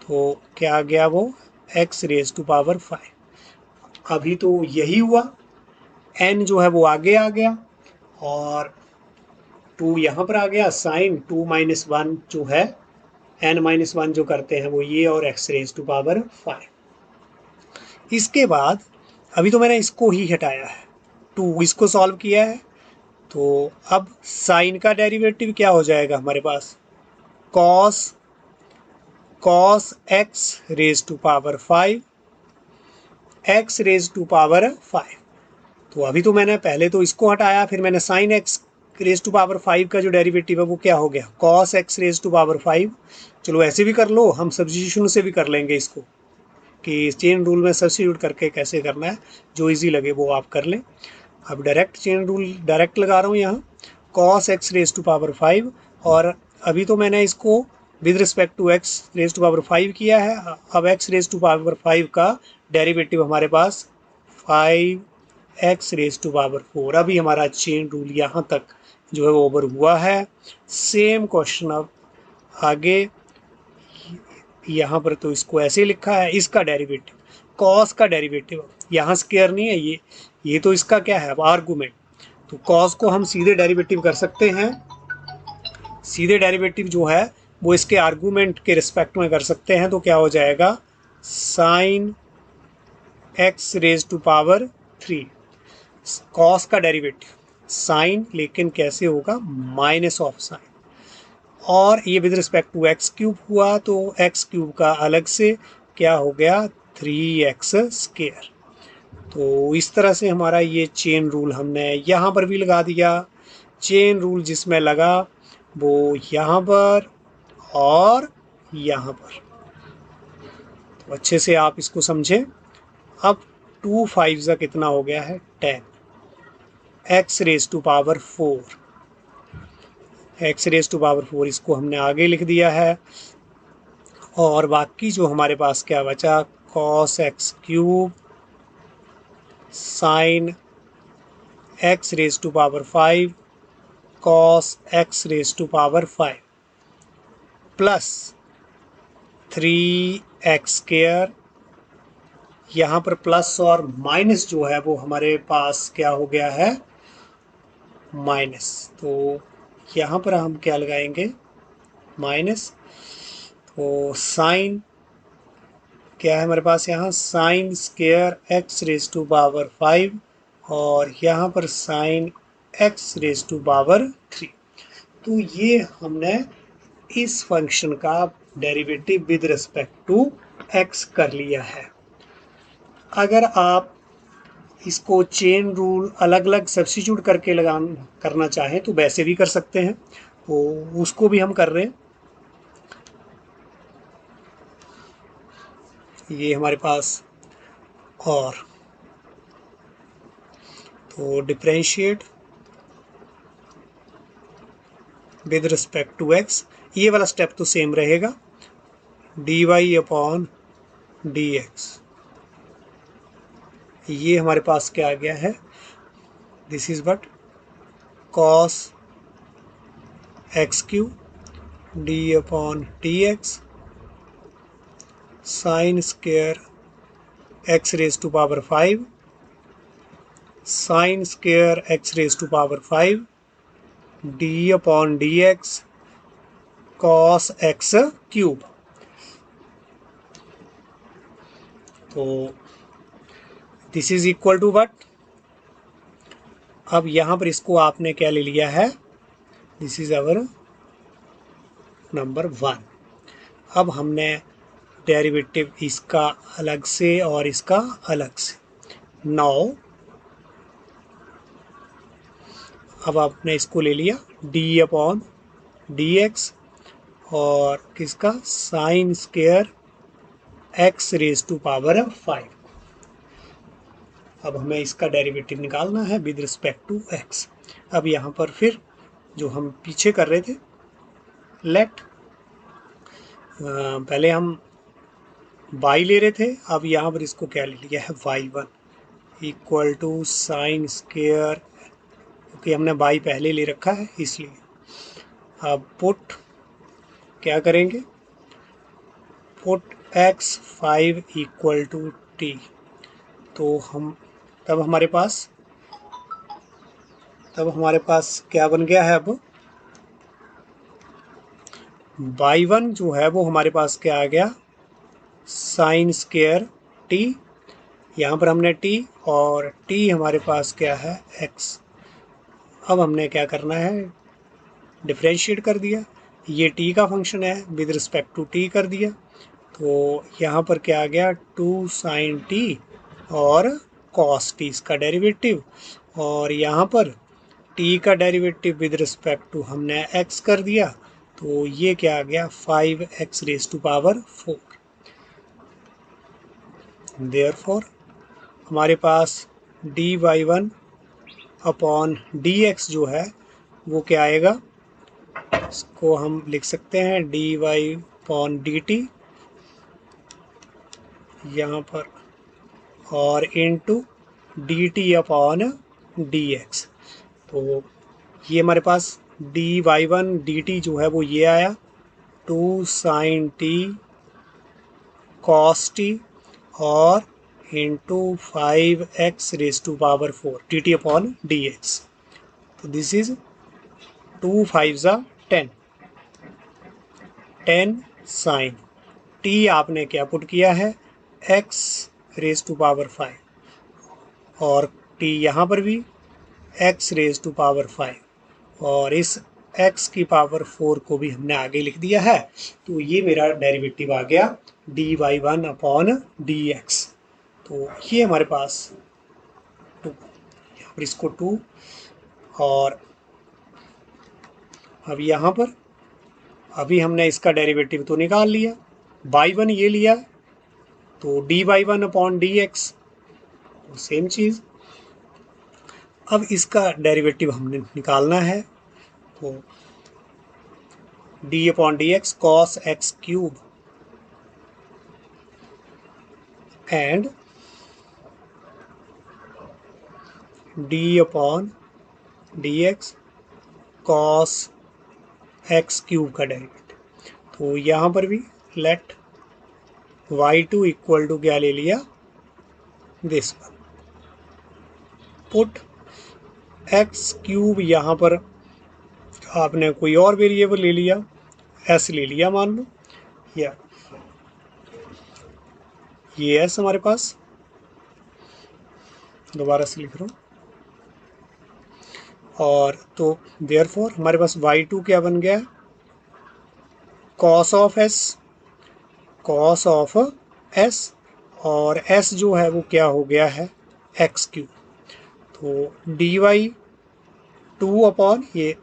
तो क्या आ गया वो x रेज टू पावर 5। अभी तो यही हुआ, n जो है वो आगे आ गया, और 2 यहाँ पर आ गया, साइन 2 माइनस 1 जो है n-1 जो करते हैं वो ये, और x रेज टू पावर 5। इसके बाद अभी तो मैंने इसको ही हटाया है, 2 इसको सॉल्व किया है, तो अब साइन का डेरिवेटिव क्या हो जाएगा हमारे पास, cos x raise to power 5, x raise to power 5। तो अभी तो मैंने पहले तो इसको हटाया, फिर मैंने sine x raise to power 5 का जो डेरिवेटिव है वो क्या हो गया, cos x raise to power 5। चलो ऐसे भी कर लो, हम सब्स्टिट्यूशन से भी कर लेंगे इसको, कि चेन रूल में सब्स्टिट्यूट करके कैसे करना है, जो इजी लगे वो आप कर लें। अब डायरेक्ट चेन रूल डायरेक्ट लगा रहा हूँ यहाँ, cos x raise to power 5, और अभी तो मैंने इसको with respect to x raise to power 5 किया है। अब एक्स रेज टू पावर 5 का डेरिवेटिव हमारे पास 5x रेज टू पावर 4। अभी हमारा चेन रूल यहाँ तक जो है वो ओवर हुआ है। सेम क्वेश्चन अब आगे, यहाँ पर तो इसको ऐसे लिखा है, इसका डेरिवेटिव कॉस का डेरिवेटिव, यहाँ स्क्वायर नहीं है ये तो इसका क्या है अब आर्गूमेंट, तो कॉस को हम सीधे डेरिवेटिव कर सकते हैं, सीधे डेरिवेटिव जो है वो इसके आर्गूमेंट के रिस्पेक्ट में कर सकते हैं। तो क्या हो जाएगा, sine x raise to power 3, cos का डेरिवेटिव साइन, लेकिन कैसे होगा, माइनस ऑफ साइन, और ये with respect to x cube हुआ, तो एक्स क्यूब का अलग से क्या हो गया 3x स्क्वायर। तो इस तरह से हमारा ये चेन रूल हमने यहाँ पर भी लगा दिया। चेन रूल जिसमें लगा वो यहाँ पर और यहाँ पर, तो अच्छे से आप इसको समझें। अब 2 5 का कितना हो गया है 10, x raise to power 4, x raise to power 4 इसको हमने आगे लिख दिया है, और बाकी जो हमारे पास क्या बचा, cos x cube sine x raise to power 5 cos x raise to power 5 plus 3x square, यहाँ पर प्लस और माइनस जो है वो हमारे पास क्या हो गया है माइनस, तो यहाँ पर हम क्या लगाएंगे माइनस, तो साइन क्या है हमारे पास यहाँ sine square x raise to power 5 और यहाँ पर sine x raise to power 3। तो ये हमने इस फंक्शन का derivative with respect to x कर लिया है। अगर आप इसको चेन रूल अलग अलग सब्स्टिट्यूट करके करना चाहें तो वैसे भी कर सकते हैं, तो उसको भी हम कर रहे हैं। ये हमारे पास और तो differentiate with respect to x, ये वाला स्टेप तो सेम रहेगा, d y upon d x. ये हमारे पास क्या आ गया है, this is what cos x cube d upon d x sine square x raise to power 5 sine square x raise to power 5 d upon d x cos x cube. तो this is equal to what, अब यहाँ पर इसको आपने क्या ले लिया है, दिस इज अवर नंबर 1। अब हमने डेरिवेटिव इसका अलग से और इसका अलग से, नाउ अब आपने इसको ले लिया डी अपॉन डी एक्स और किसका sine square x raise to power 5। अब हमें इसका डेरिवेटिव निकालना है विद रिस्पेक्ट टू एक्स। अब यहाँ पर फिर जो हम पीछे कर रहे थे, लेट पहले हम y ले रहे थे, अब यहाँ पर इसको क्या ले लिया है y1 equal to sine square, क्योंकि हमने y पहले ले रखा है इसलिए। अब पुट क्या करेंगे, put x5 equal to t, तो हम तब हमारे पास क्या बन गया है, अब y1 जो है वो हमारे पास क्या आ गया साइन स्क्वायर t, यहाँ पर हमने t और t हमारे पास क्या है x। अब हमने क्या करना है, डिफरेंशिएट कर दिया, ये t का फंक्शन है विद रिस्पेक्ट टू t कर दिया, तो यहाँ पर क्या आ गया 2 साइन t और कॉस t इसका डेरिवेटिव, और यहाँ पर t का डेरिवेटिव विद रिस्पेक्ट टू हमने x कर दिया, तो ये क्या आ गया 5x raise to power 4। Therefore हमारे पास dy1 अपॉन dx जो है वो क्या आएगा, इसको हम लिख सकते हैं dy अपॉन dt यहाँ पर और इनटू dt अपॉन dx। तो ये हमारे पास dy1 dt जो है वो ये आया 2 साइन t कॉस t और into 5x raise to power 4 dt upon dx। तो दिस इज 2 5 10 10 साइन t आपने क्या पुट किया है x रेज टू पावर 5 और t यहाँ पर भी x रेज टू पावर 5 और इस x की पावर 4 को भी हमने आगे लिख दिया है। तो ये मेरा डेरिवेटिव आ गया dy1 अपॉन dx। तो ये हमारे पास 2, यहाँ पर इसको 2 और अब यहाँ पर अभी हमने इसका डेरिवेटिव तो निकाल लिया, y1 ये लिया तो dy1 अपॉन dx, सेम चीज़। अब इसका डेरिवेटिव हमने निकालना है, तो d upon dx cos x cube and d upon dx cos x cube का डेरिवेटिव। तो यहाँ पर भी लेट y2 इक्वल टू क्या ले लिया this one, put x cube, यहाँ पर आपने कोई और वेरिएबल ले लिया, s ले लिया मान लो, या ये s हमारे पास, दोबारा से लिख रहा हूँ, और तो देयरफॉर हमारे पास y2 क्या बन गया, cos of s, cos of s, और s जो है वो क्या हो गया है, एक्स क्यूब। तो dy 2 अपॉन ये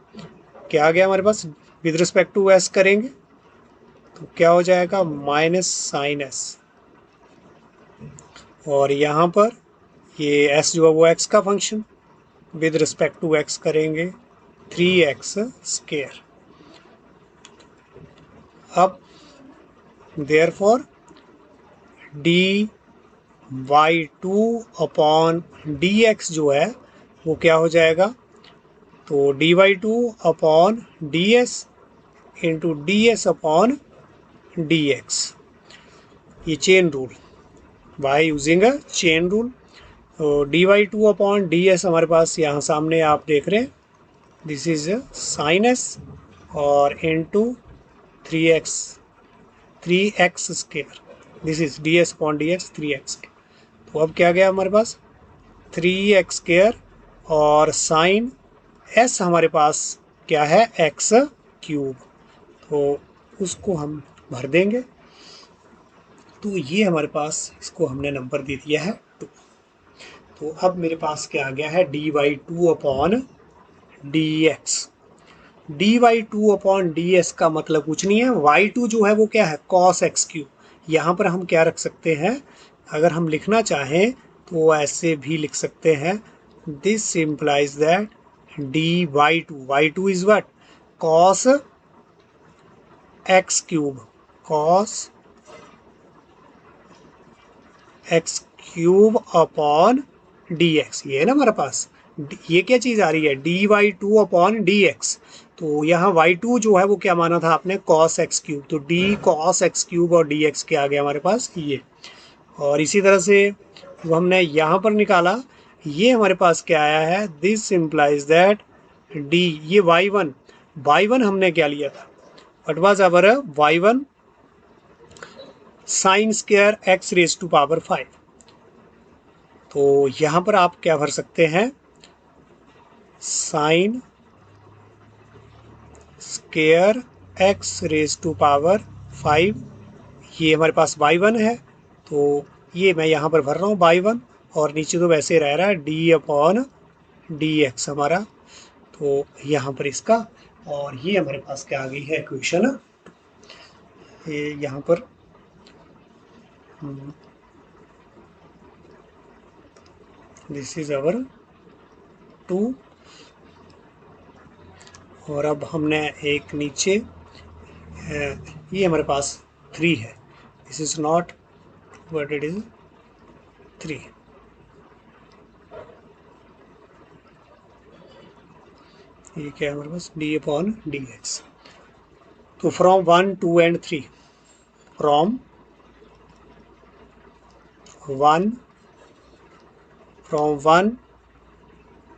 क्या आ गया हमारे पास, विद रिस्पेक्ट टू s करेंगे तो क्या हो जाएगा, माइनस साइन s, और यहाँ पर ये s जो है वो x का function, with respect to x करेंगे 3x स्केयर। अब therefore d y two upon d x जो है वो क्या हो जाएगा, तो d y two upon d s into d s upon d x, ये chain rule, by using a chain rule. तो d y two upon d s हमारे पास यहाँ सामने आप देख रहे हैं, दिस इज साइन एस और into three x square, this is D s upon d x 3x। तो अब क्या गया हमारे पास 3x स्केयर, और साइन s हमारे पास क्या है, x क्यूब, तो उसको हम भर देंगे। तो ये हमारे पास, इसको हमने नंबर दे दिया है 2। तो अब मेरे पास क्या आ गया है, d y two upon d x. D y two upon d s का मतलब कुछ नहीं है, वाई टू जो है वो क्या है, कॉस एक्स क्यूब। यहाँ पर हम क्या रख सकते हैं, अगर हम लिखना चाहें तो ऐसे भी लिख सकते हैं, this implies that d y two is what, cos x cube, cos x cube upon d x. ये है ना हमारे पास, ये क्या चीज़ आ रही है, d y two upon d x. तो यहाँ वाई टू जो है वो क्या माना था आपने, कॉस एक्स क्यूब, तो डी कॉस एक्स क्यूब और डी एक्स के आ गया हमारे पास ये। और इसी तरह से वो हमने यहाँ पर निकाला, ये हमारे पास क्या आया है, दिस इम्प्लाइज दैट डी, ये वाई वन हमने क्या लिया था, what was our y one, sine square x raise to power 5। तो यहाँ पर आप क्या भर सकते हैं, sine square x raise to power 5, ये हमारे पास y1 है, तो ये मैं यहाँ पर भर रहा हूँ y1, और नीचे तो वैसे रह रहा है d अपॉन डी एक्स हमारा, तो यहाँ पर इसका, और ये हमारे पास क्या आ गई है इक्वेशन, ये यहाँ पर दिस इज अवर 2, और अब हमने एक नीचे, ये हमारे पास 3 है, this is not but it is 3। ये क्या है हमारे पास, डी अपॉन डी एक्स। तो from 1 2 and 3, from 1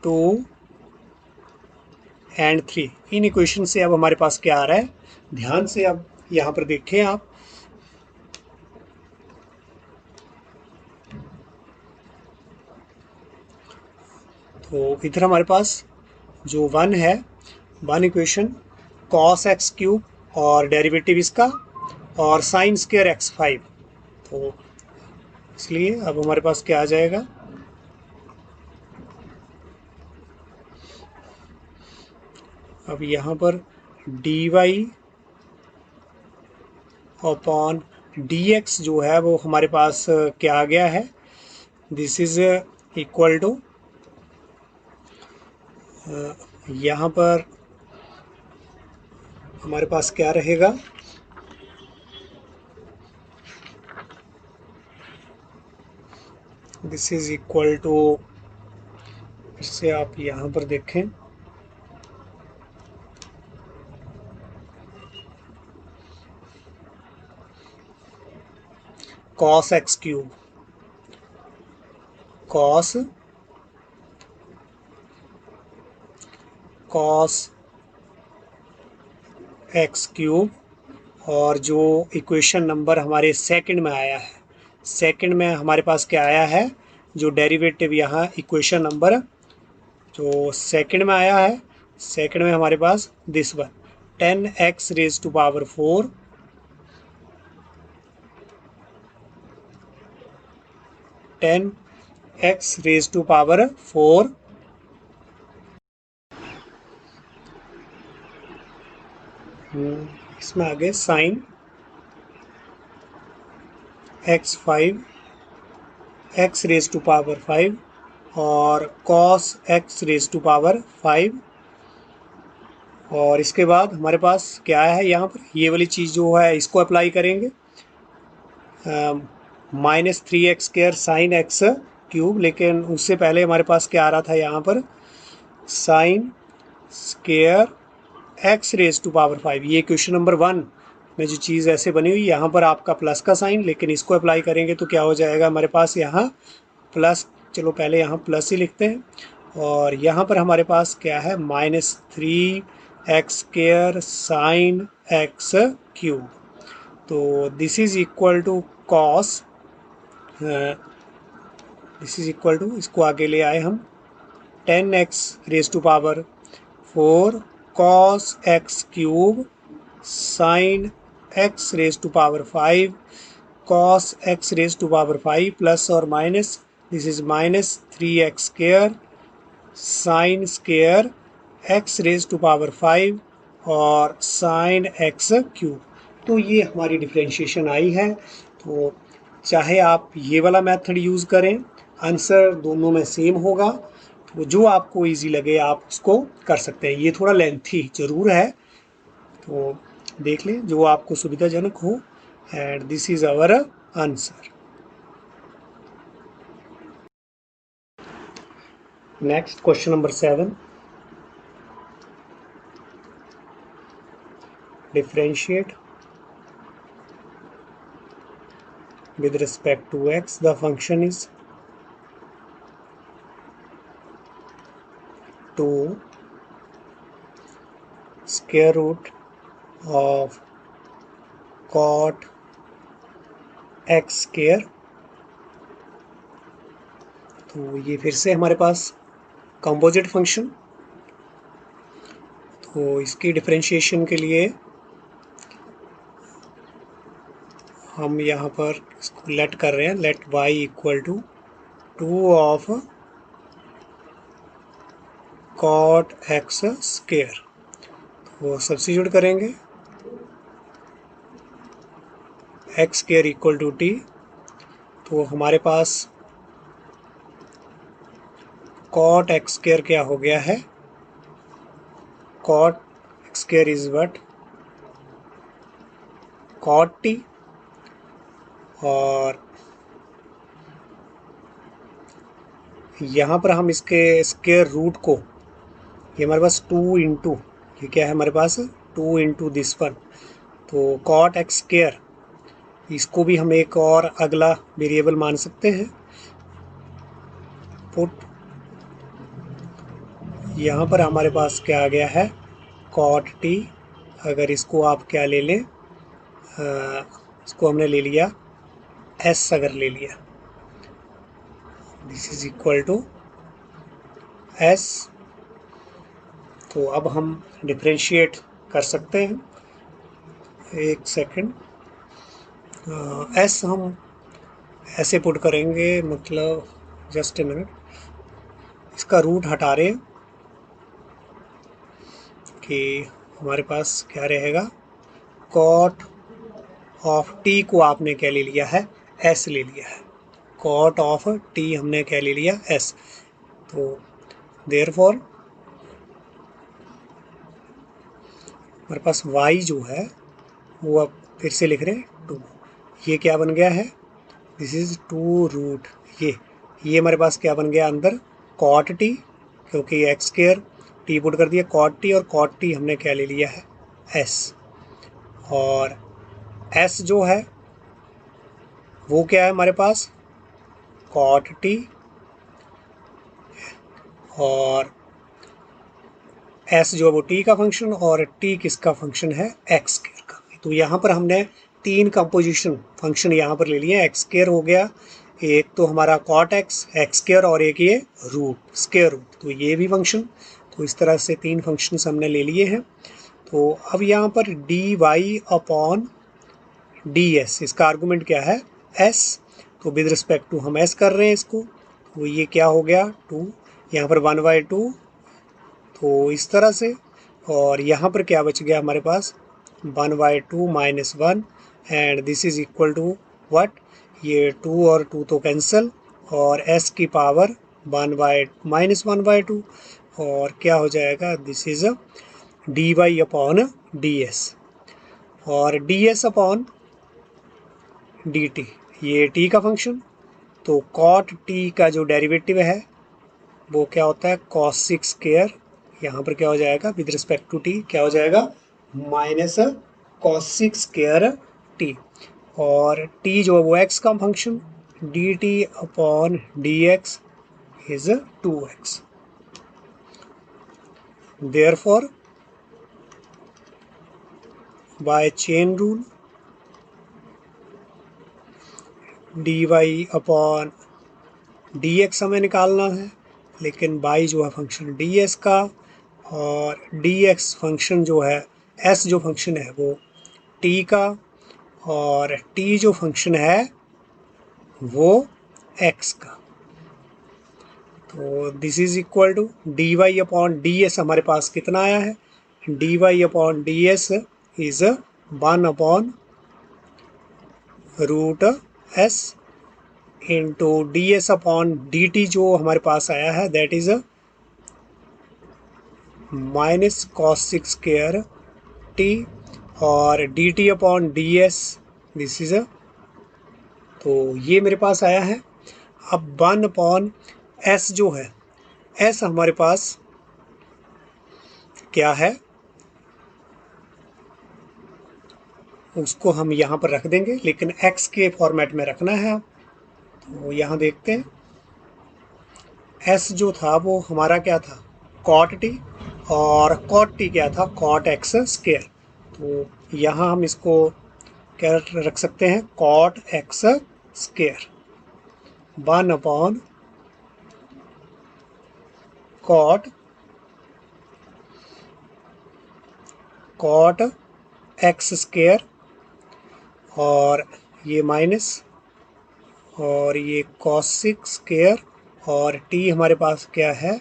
2 and 3, in equation से अब हमारे पास क्या आ रहा है, ध्यान से अब यहाँ पर देखें आप, तो इधर हमारे पास जो 1 है, 1 इक्वेशन कॉस एक्स क्यूब और डेरिवेटिव इसका, और साइन स्क्वायर एक्स 5, तो इसलिए अब हमारे पास क्या आ जाएगा, अब यहाँ पर d y upon d x जो है वो हमारे पास क्या आ गया है, दिस इज इक्वल टू, यहाँ पर हमारे पास क्या रहेगा, दिस इज इक्वल टू, इससे आप यहाँ पर देखें, cos x cube, cos x cube, और जो इक्वेशन नंबर हमारे सेकंड में आया है, सेकंड में हमारे पास क्या आया है, जो डेरिवेटिव यहाँ इक्वेशन नंबर जो सेकंड में आया है, सेकंड में हमारे पास this one 10x raise to power 4 10x raise to power 4 इसमें आगे sine x5 x raise to power 5 और cos x raise to power 5 और इसके बाद हमारे पास क्या है, यहाँ पर ये वाली चीज़ जो है इसको अप्लाई करेंगे, -3x² साइन एक्स क्यूब, लेकिन उससे पहले हमारे पास क्या आ रहा था यहाँ पर, sine square x raise to power 5। ये क्वेश्चन नंबर 1 में जो चीज़ ऐसे बनी हुई, यहाँ पर आपका प्लस का साइन, लेकिन इसको अप्लाई करेंगे तो क्या हो जाएगा हमारे पास यहाँ प्लस, चलो पहले यहाँ प्लस ही लिखते हैं, और यहाँ पर हमारे पास क्या है -3x² साइन एक्स क्यूब। तो this is equal to cos, this is equal to, इसको आगे ले आए हम 10x raise to power 4 cos x cube sine x raise to power 5 cos x raise to power 5 plus और minus, this is -3x² sine square x raise to power 5 और साइन x क्यूब। तो ये हमारी डिफ्रेंशिएशन आई है। तो चाहे आप ये वाला मेथड यूज़ करें, आंसर दोनों में सेम होगा। तो जो आपको इजी लगे आप उसको कर सकते हैं। ये थोड़ा लेंथी ज़रूर है, तो देख लें जो आपको सुविधाजनक हो। And this is our answer. Next question number 7, differentiate with respect to x, the function is 2 square root of cot x square। तो ये फिर से हमारे पास कंपोजिट फंक्शन, तो इसकी डिफरेंशिएशन के लिए हम यहाँ पर इसको लेट कर रहे हैं, let y equal to 2 of cot x square. तो सब्स्टिट्यूट करेंगे x square equal to t, तो हमारे पास कॉट एक्स स्केयर क्या हो गया है, cot x square is what, cot t, और यहाँ पर हम इसके स्केयर रूट को, ये हमारे पास 2 इंटू, ये क्या है हमारे पास 2 इंटू दिस वन, तो कॉट एक्स स्केयर, इसको भी हम एक और अगला वेरिएबल मान सकते हैं। पुट यहाँ पर हमारे पास क्या आ गया है, कॉट टी, अगर इसको आप क्या ले लें, इसको हमने ले लिया एस, अगर ले लिया, this is equal to s. तो अब हम डिफ्रेंशिएट कर सकते हैं, एक सेकंड, एस हम ऐसे पुट करेंगे, मतलब जस्ट ए मिनट, इसका रूट हटा रहे हैं कि हमारे पास क्या रहेगा, कॉट ऑफ टी को आपने क्या ले लिया है, एस ले लिया है, कॉट ऑफ टी हमने क्या ले लिया, एस। तो देयरफॉर हमारे पास y जो है वो अब फिर से लिख रहे हैं 2, ये क्या बन गया है, दिस इज 2 रूट, ये हमारे पास क्या बन गया अंदर, कॉट टी, क्योंकि एक्स स्क्वायर टी पुट कर दिया, कॉट टी, और कॉट टी हमने क्या ले लिया है, एस, और एस जो है वो क्या है हमारे पास, कॉट टी, और एस जो है वो टी का फंक्शन, और टी किसका फंक्शन है, एक्स स्क्वायर का। तो यहाँ पर हमने तीन कंपोजिशन फंक्शन यहाँ पर ले लिए। एक्स स्क्वायर हो गया, एक तो हमारा कॉट एक्स स्क्वायर, और एक ये रूट स्क्वायर रूट, तो ये भी फंक्शन। तो इस तरह से तीन फंक्शंस हमने ले लिए हैं। तो अब यहाँ पर d y upon d s, इसका आर्गूमेंट क्या है, एस। तो विद रिस्पेक्ट टू हम एस कर रहे हैं इसको, तो ये क्या हो गया 2, यहाँ पर 1/2, तो इस तरह से। और यहाँ पर क्या बच गया हमारे पास 1/2 minus 1, and this is equal to what, ये 2 और 2 तो कैंसिल, और s की पावर 1/-2, और क्या हो जाएगा, this is d y upon d s, और d s upon d t, ये t का फंक्शन। तो cot t का जो डेरिवेटिव है वो क्या होता है cos6 स्क्वायर, यहाँ पर क्या हो जाएगा विद रिस्पेक्ट टू t, क्या हो जाएगा माइनस cos6 स्क्वायर t, और t जो है वो x का function, dt upon dx is 2x। Therefore by chain rule dy upon dx हमें निकालना है, लेकिन बाई जो है फंक्शन ds का, और dx फंक्शन जो है s जो फंक्शन है वो t का, और t जो फंक्शन है वो x का। तो this is equal to d y upon d s, हमारे पास कितना आया है, d y upon d s is 1/√s into d s upon d t, जो हमारे पास आया है that is minus cos6 square t, और d t upon d s this is, तो ये मेरे पास आया है। अब 1/s जो है, s हमारे पास क्या है उसको हम यहाँ पर रख देंगे, लेकिन x के फॉर्मेट में रखना है। तो यहाँ देखते हैं s जो था वो हमारा क्या था cot t, और cot t क्या था cot x स्क्वायर। तो यहाँ हम इसको क्या रख सकते हैं cot x square 1/cot x square, और ये माइनस, और ये cos6 स्क्वायर, और t हमारे पास क्या है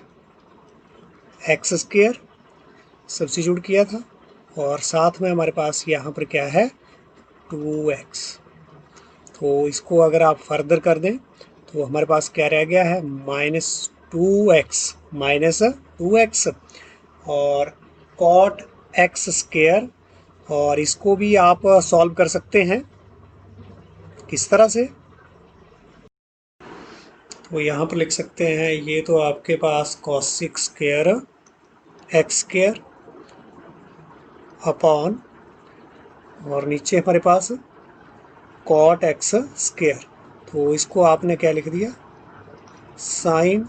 x स्क्वायर सब्स्टिट्यूट किया था, और साथ में हमारे पास यहाँ पर क्या है 2x। तो इसको अगर आप फर्दर कर दें तो हमारे पास क्या रह गया है -2x, और cot x स्क्वायर, और इसको भी आप सॉल्व कर सकते हैं किस तरह से, तो यहाँ पर लिख सकते हैं ये तो आपके पास cos6 square x square upon, और नीचे हमारे पास cot x स्क्वायर, तो इसको आपने क्या लिख दिया sin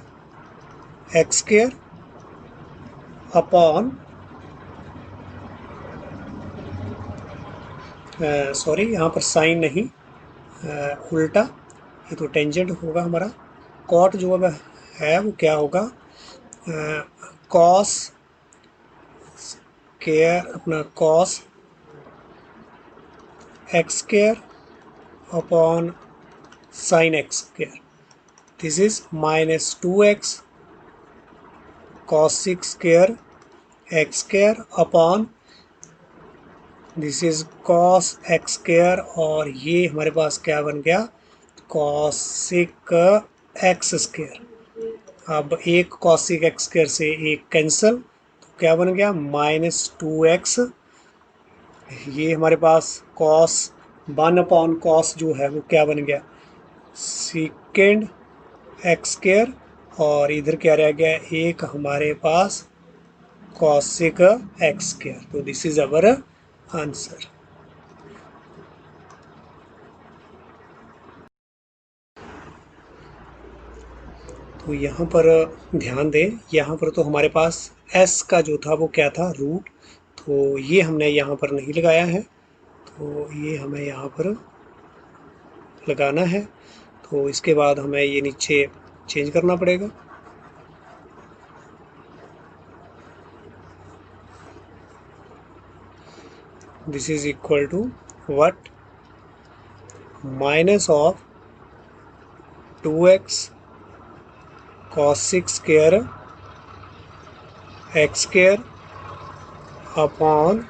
x square upon, sorry यहाँ पर साइन नहीं, उल्टा, ये तो टेंजेंट होगा हमारा, cot जो है वो क्या होगा cos स्क्वायर, अपना cos x square upon sin x square, this is -2x cos6 square x square upon this is cos x square, और ये हमारे पास क्या बन गया cosic x स्क्वायर। अब एक cosic x स्क्वायर से एक कैंसिल, तो क्या बन गया -2x, ये हमारे पास cos 1/cos जो है वो क्या बन गया सेकेंड x स्क्वायर, और इधर क्या रह गया एक हमारे पास cosic x स्क्वायर। तो दिस इज अवर आंसर। तो यहाँ पर ध्यान दें, यहाँ पर तो हमारे पास s का जो था वो क्या था रूट, तो ये हमने यहाँ पर नहीं लगाया है, तो ये हमें यहाँ पर लगाना है। तो इसके बाद हमें ये नीचे चेंज करना पड़ेगा। This is equal to what, minus of 2x cos 6 square x square upon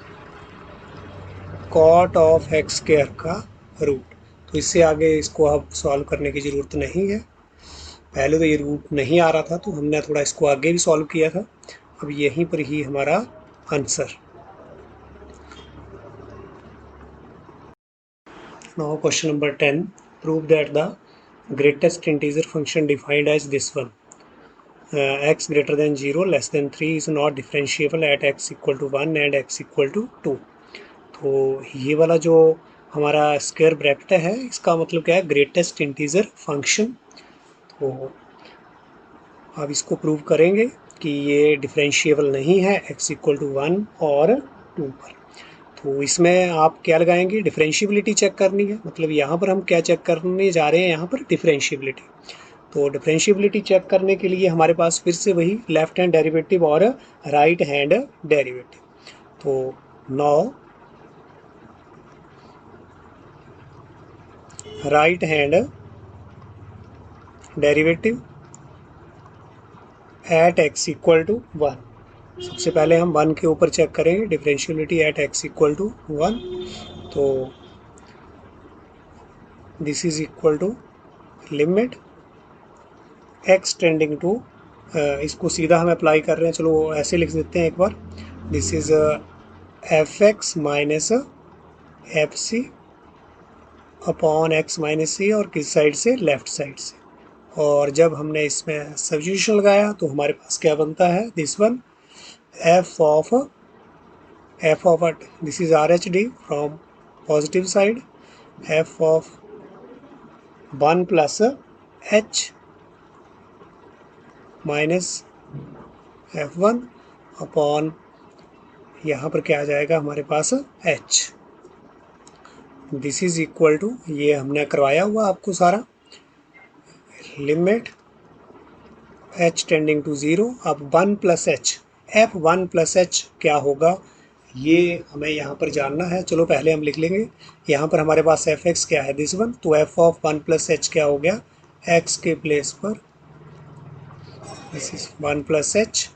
cot of x square का रूट। तो इससे आगे इसको अब सॉल्व करने की ज़रूरत नहीं है। पहले तो ये रूट नहीं आ रहा था तो हमने थोड़ा इसको आगे भी सॉल्व किया था। अब यहीं पर ही हमारा answer. Now question number 10, prove that the greatest integer function defined as this one, x greater than 0 less than 3 is not differentiable at x equal to 1 and x equal to 2। तो ये वाला जो हमारा स्क्वायर ब्रैकेट है इसका मतलब क्या है, ग्रेटेस्ट इंटीजर फंक्शन। तो अब इसको प्रूव करेंगे कि ये डिफरेंशिएबल नहीं है x इक्वल टू 1 और 2 पर। तो इसमें आप क्या लगाएंगे, डिफरेंशिएबिलिटी चेक करनी है। मतलब यहाँ पर हम क्या चेक करने जा रहे हैं, यहाँ पर डिफरेंशिएबिलिटी। तो डिफरेंशिएबिलिटी चेक करने के लिए हमारे पास फिर से वही लेफ्ट हैंड डेरिवेटिव और राइट हैंड डेरिवेटिव। तो now right hand derivative at x equal to 1। सबसे पहले हम 1 के ऊपर चेक करेंगे differentiability at x equal to 1। तो this is equal to limit x tending to, इसको सीधा हम अप्लाई कर रहे हैं, चलो ऐसे लिख देते हैं एक बार। This is f x minus f c upon x minus c, और किस साइड से, लेफ्ट साइड से। और जब हमने इसमें सब्स्टिट्यूशन लगाया तो हमारे पास क्या बनता है, this one f of what, this is R H D from positive side, f of 1 plus h minus f1 upon यहाँ पर क्या आ जाएगा हमारे पास h। This is equal to, ये हमने करवाया हुआ आपको सारा, लिमिट h टेंडिंग टू 0। अब 1 plus H, f1 plus H क्या होगा ये हमें यहाँ पर जानना है। चलो पहले हम लिख लेंगे, यहाँ पर हमारे पास एफ एक्स क्या है, दिस वन। तो एफ ऑफ 1 प्लस एच क्या हो गया, x के प्लेस पर दिस इज 1 प्लस एच,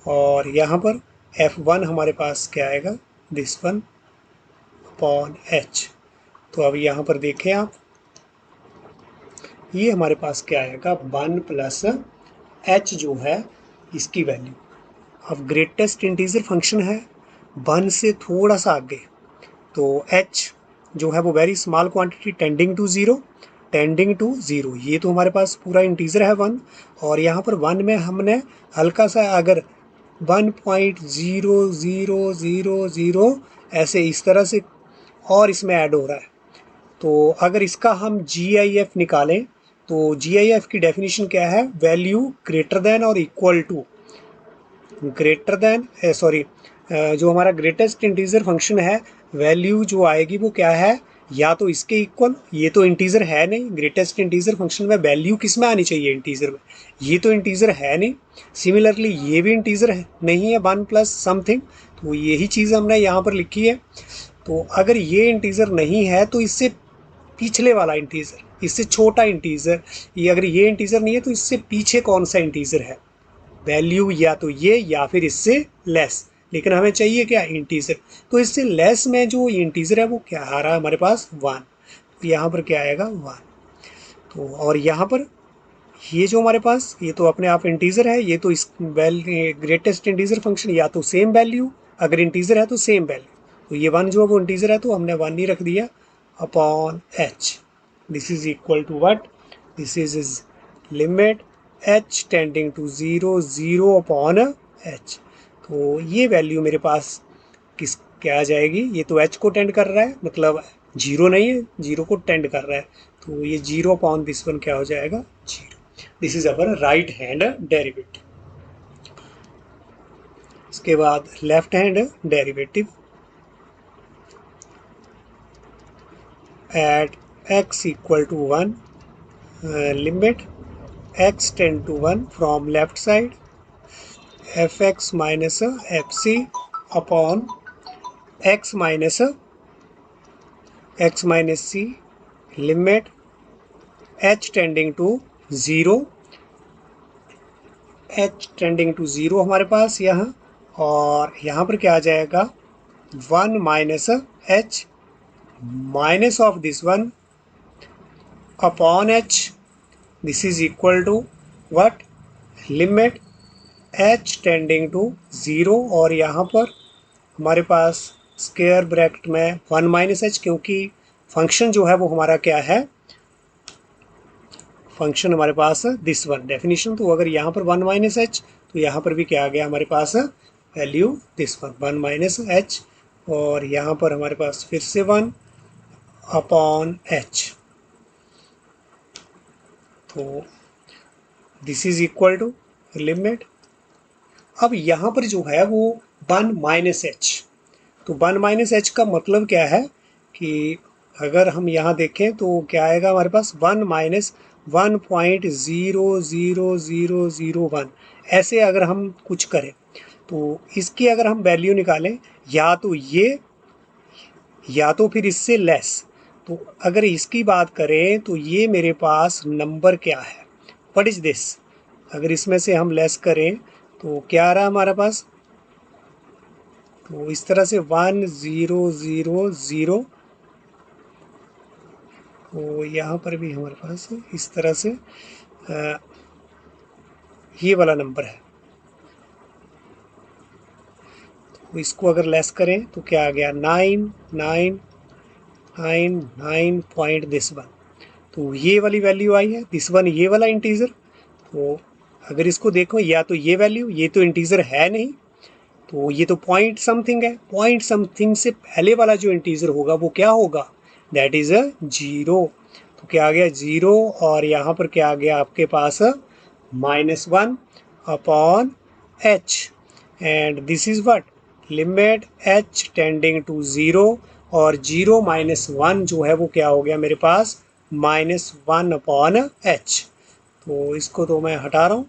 और यहाँ पर f1 हमारे पास क्या आएगा, दिस वन अपॉन h। तो अब यहाँ पर देखें आप, ये हमारे पास क्या आएगा, 1 प्लस h जो है इसकी वैल्यू। अब ग्रेटेस्ट इंटीजर फंक्शन है 1 से थोड़ा सा आगे, तो h जो है वो very small quantity tending to 0, tending to 0, ये तो हमारे पास पूरा इंटीजर है 1। और यहाँ पर 1 में हमने हल्का सा अगर 1.0000 ऐसे इस तरह से और इसमें ऐड हो रहा है। तो अगर इसका हम GIF निकालें तो GIF की डेफिनेशन क्या है, वैल्यू ग्रेटर देन और equal to, greater than sorry, जो हमारा ग्रेटेस्ट इंटीजर फंक्शन है वैल्यू जो आएगी वो क्या है, या तो इसके इक्वल, ये तो इंटीजर है नहीं, ग्रेटेस्ट इंटीजर फंक्शन में वैल्यू किस में आनी चाहिए, इंटीजर में, ये तो इंटीजर है नहीं। सिमिलरली ये भी इंटीजर है नहीं है, 1 प्लस समथिंग, तो यही चीज़ हमने यहाँ पर लिखी है। तो अगर ये इंटीजर नहीं है तो इससे पिछले वाला इंटीजर, इससे छोटा इंटीजर, ये अगर ये इंटीजर नहीं है तो इससे पीछे कौन सा इंटीजर है, वैल्यू या तो ये या फिर इससे लेस, लेकिन हमें चाहिए क्या, इंटीजर। तो इससे लेस में जो इंटीजर है वो क्या आ रहा है हमारे पास, 1। तो यहाँ पर क्या आएगा, 1। तो और यहाँ पर ये जो हमारे पास, ये तो अपने आप इंटीजर है, ये तो इस ग्रेटेस्ट इंटीजर फंक्शन या तो सेम वैल्यू, अगर इंटीजर है तो सेम वैल्यू। तो ये 1 जो है वो इंटीजर है तो हमने 1 ही रख दिया upon h। This is equal to what, this is limit h tending to 0 0 upon h। तो ये वैल्यू मेरे पास किस क्या आ जाएगी, ये तो h को टेंड कर रहा है, मतलब 0 नहीं है, 0 को टेंड कर रहा है, तो ये 0 अपॉन दिस वन क्या हो जाएगा, 0। This is our right hand derivative. इसके बाद left hand derivative, at x equal to 1 limit x tend to 1 from left side fx minus fc upon x minus c limit h tending to 0, h tending to 0 हमारे पास यहाँ, और यहाँ पर क्या आ जाएगा 1 minus h minus of this one upon h, this is equal to what, limit h tending to 0, और यहाँ पर हमारे पास स्क्वायर ब्रैकेट में 1 माइनस h, क्योंकि फंक्शन जो है वो हमारा क्या है, फंक्शन हमारे पास दिस वन डेफिनेशन, तो अगर यहाँ पर 1 माइनस एच तो यहाँ पर भी क्या आ गया हमारे पास value this one 1 minus h, और यहाँ पर हमारे पास फिर से 1 अपॉन एच, तो this is equal to limit. अब यहाँ पर जो है वो 1 माइनस एच, तो 1 माइनस एच का मतलब क्या है कि अगर हम यहाँ देखें तो क्या आएगा हमारे पास 1 माइनस 1.00001, ऐसे अगर हम कुछ करें तो इसकी अगर हम वैल्यू निकालें या तो ये या तो फिर इससे लेस, तो अगर इसकी बात करें तो ये मेरे पास नंबर क्या है, व्हाट इज दिस, अगर इसमें से हम लेस करें तो क्या आ रहा है हमारे पास, तो इस तरह से 1000, तो यहाँ पर भी हमारे पास इस तरह से ये वाला नंबर है, तो इसको अगर लेस करें तो क्या आ गया 9999 पॉइंट दिस वन, तो ये वाली वैल्यू आई है, दिस वन ये वाला इंटीजर, तो अगर इसको देखो या तो ये वैल्यू, ये तो इंटीजर है नहीं, तो ये तो पॉइंट समथिंग है, पॉइंट समथिंग से पहले वाला जो इंटीजर होगा वो क्या होगा, दैट इज 0, तो क्या आ गया 0, और यहाँ पर क्या आ गया आपके पास -1 upon h, and this is what, limit h tending to 0, और 0 माइनस 1 जो है वो क्या हो गया मेरे पास -1 अपॉन h, तो इसको तो मैं हटा रहा हूँ।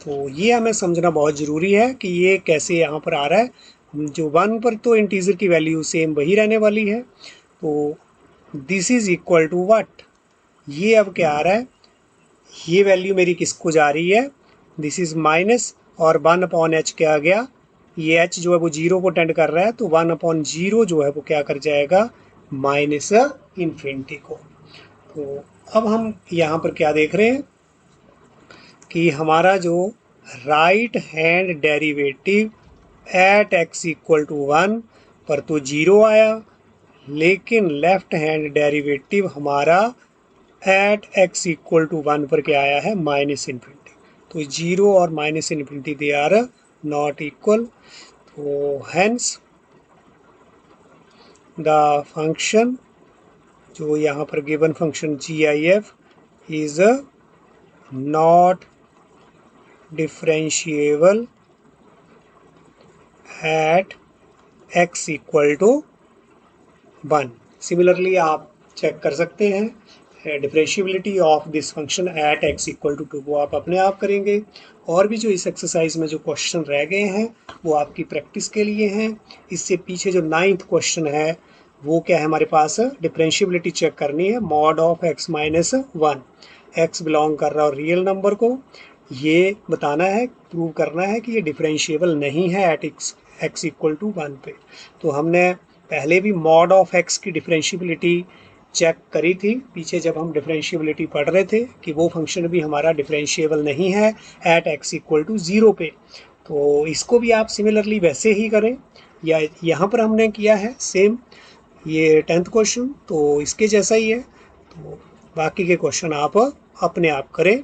तो ये हमें समझना बहुत ज़रूरी है कि ये कैसे यहाँ पर आ रहा है, जो 1 पर तो इंटीजर की वैल्यू सेम वही रहने वाली है, तो this is equal to what, ये अब क्या आ रहा है, ये वैल्यू मेरी किसको जा रही है, दिस इज माइनस, और 1 अपॉन एच क्या आ गया, ये एच जो है वो 0 को टेंड कर रहा है, तो 1 अपॉन 0 जो है वो क्या कर जाएगा माइनस इन्फिनिटी को। तो अब हम यहाँ पर क्या देख रहे हैं कि हमारा जो right hand derivative at x equal to 1 पर तो 0 आया, लेकिन लेफ्ट हैंड डेरिवेटिव हमारा एट x इक्वल टू 1 पर क्या आया है माइनस इन्फिनिटी, तो 0 और minus infinity they are not equal, तो हैंस द फंक्शन जो यहाँ पर given function GIF is not differentiable at x equal to 1। Similarly आप चेक कर सकते हैं differentiability of this function at x equal to 2, वो आप अपने आप करेंगे, और भी जो इस एक्सरसाइज में जो क्वेश्चन रह गए हैं वो आपकी प्रैक्टिस के लिए हैं। इससे पीछे जो 9th क्वेश्चन है वो क्या है हमारे पास, डिफरेंशिएबिलिटी चेक करनी है, mod of x minus 1, x belong कर रहा है रियल नंबर को, ये बताना है, प्रूव करना है कि ये डिफरेंशिएबल नहीं है एट x इक्वल टू 1 पे। तो हमने पहले भी मॉड ऑफ x की डिफरेंशिएबिलिटी चेक करी थी पीछे जब हम डिफरेंशिएबिलिटी पढ़ रहे थे कि वो फंक्शन भी हमारा डिफरेंशिएबल नहीं है एट x इक्वल टू 0 पे, तो इसको भी आप सिमिलरली वैसे ही करें, या यहाँ पर हमने किया है सेम ये 10th क्वेश्चन, तो इसके जैसा ही है, तो बाकी के क्वेश्चन आप अपने आप करें।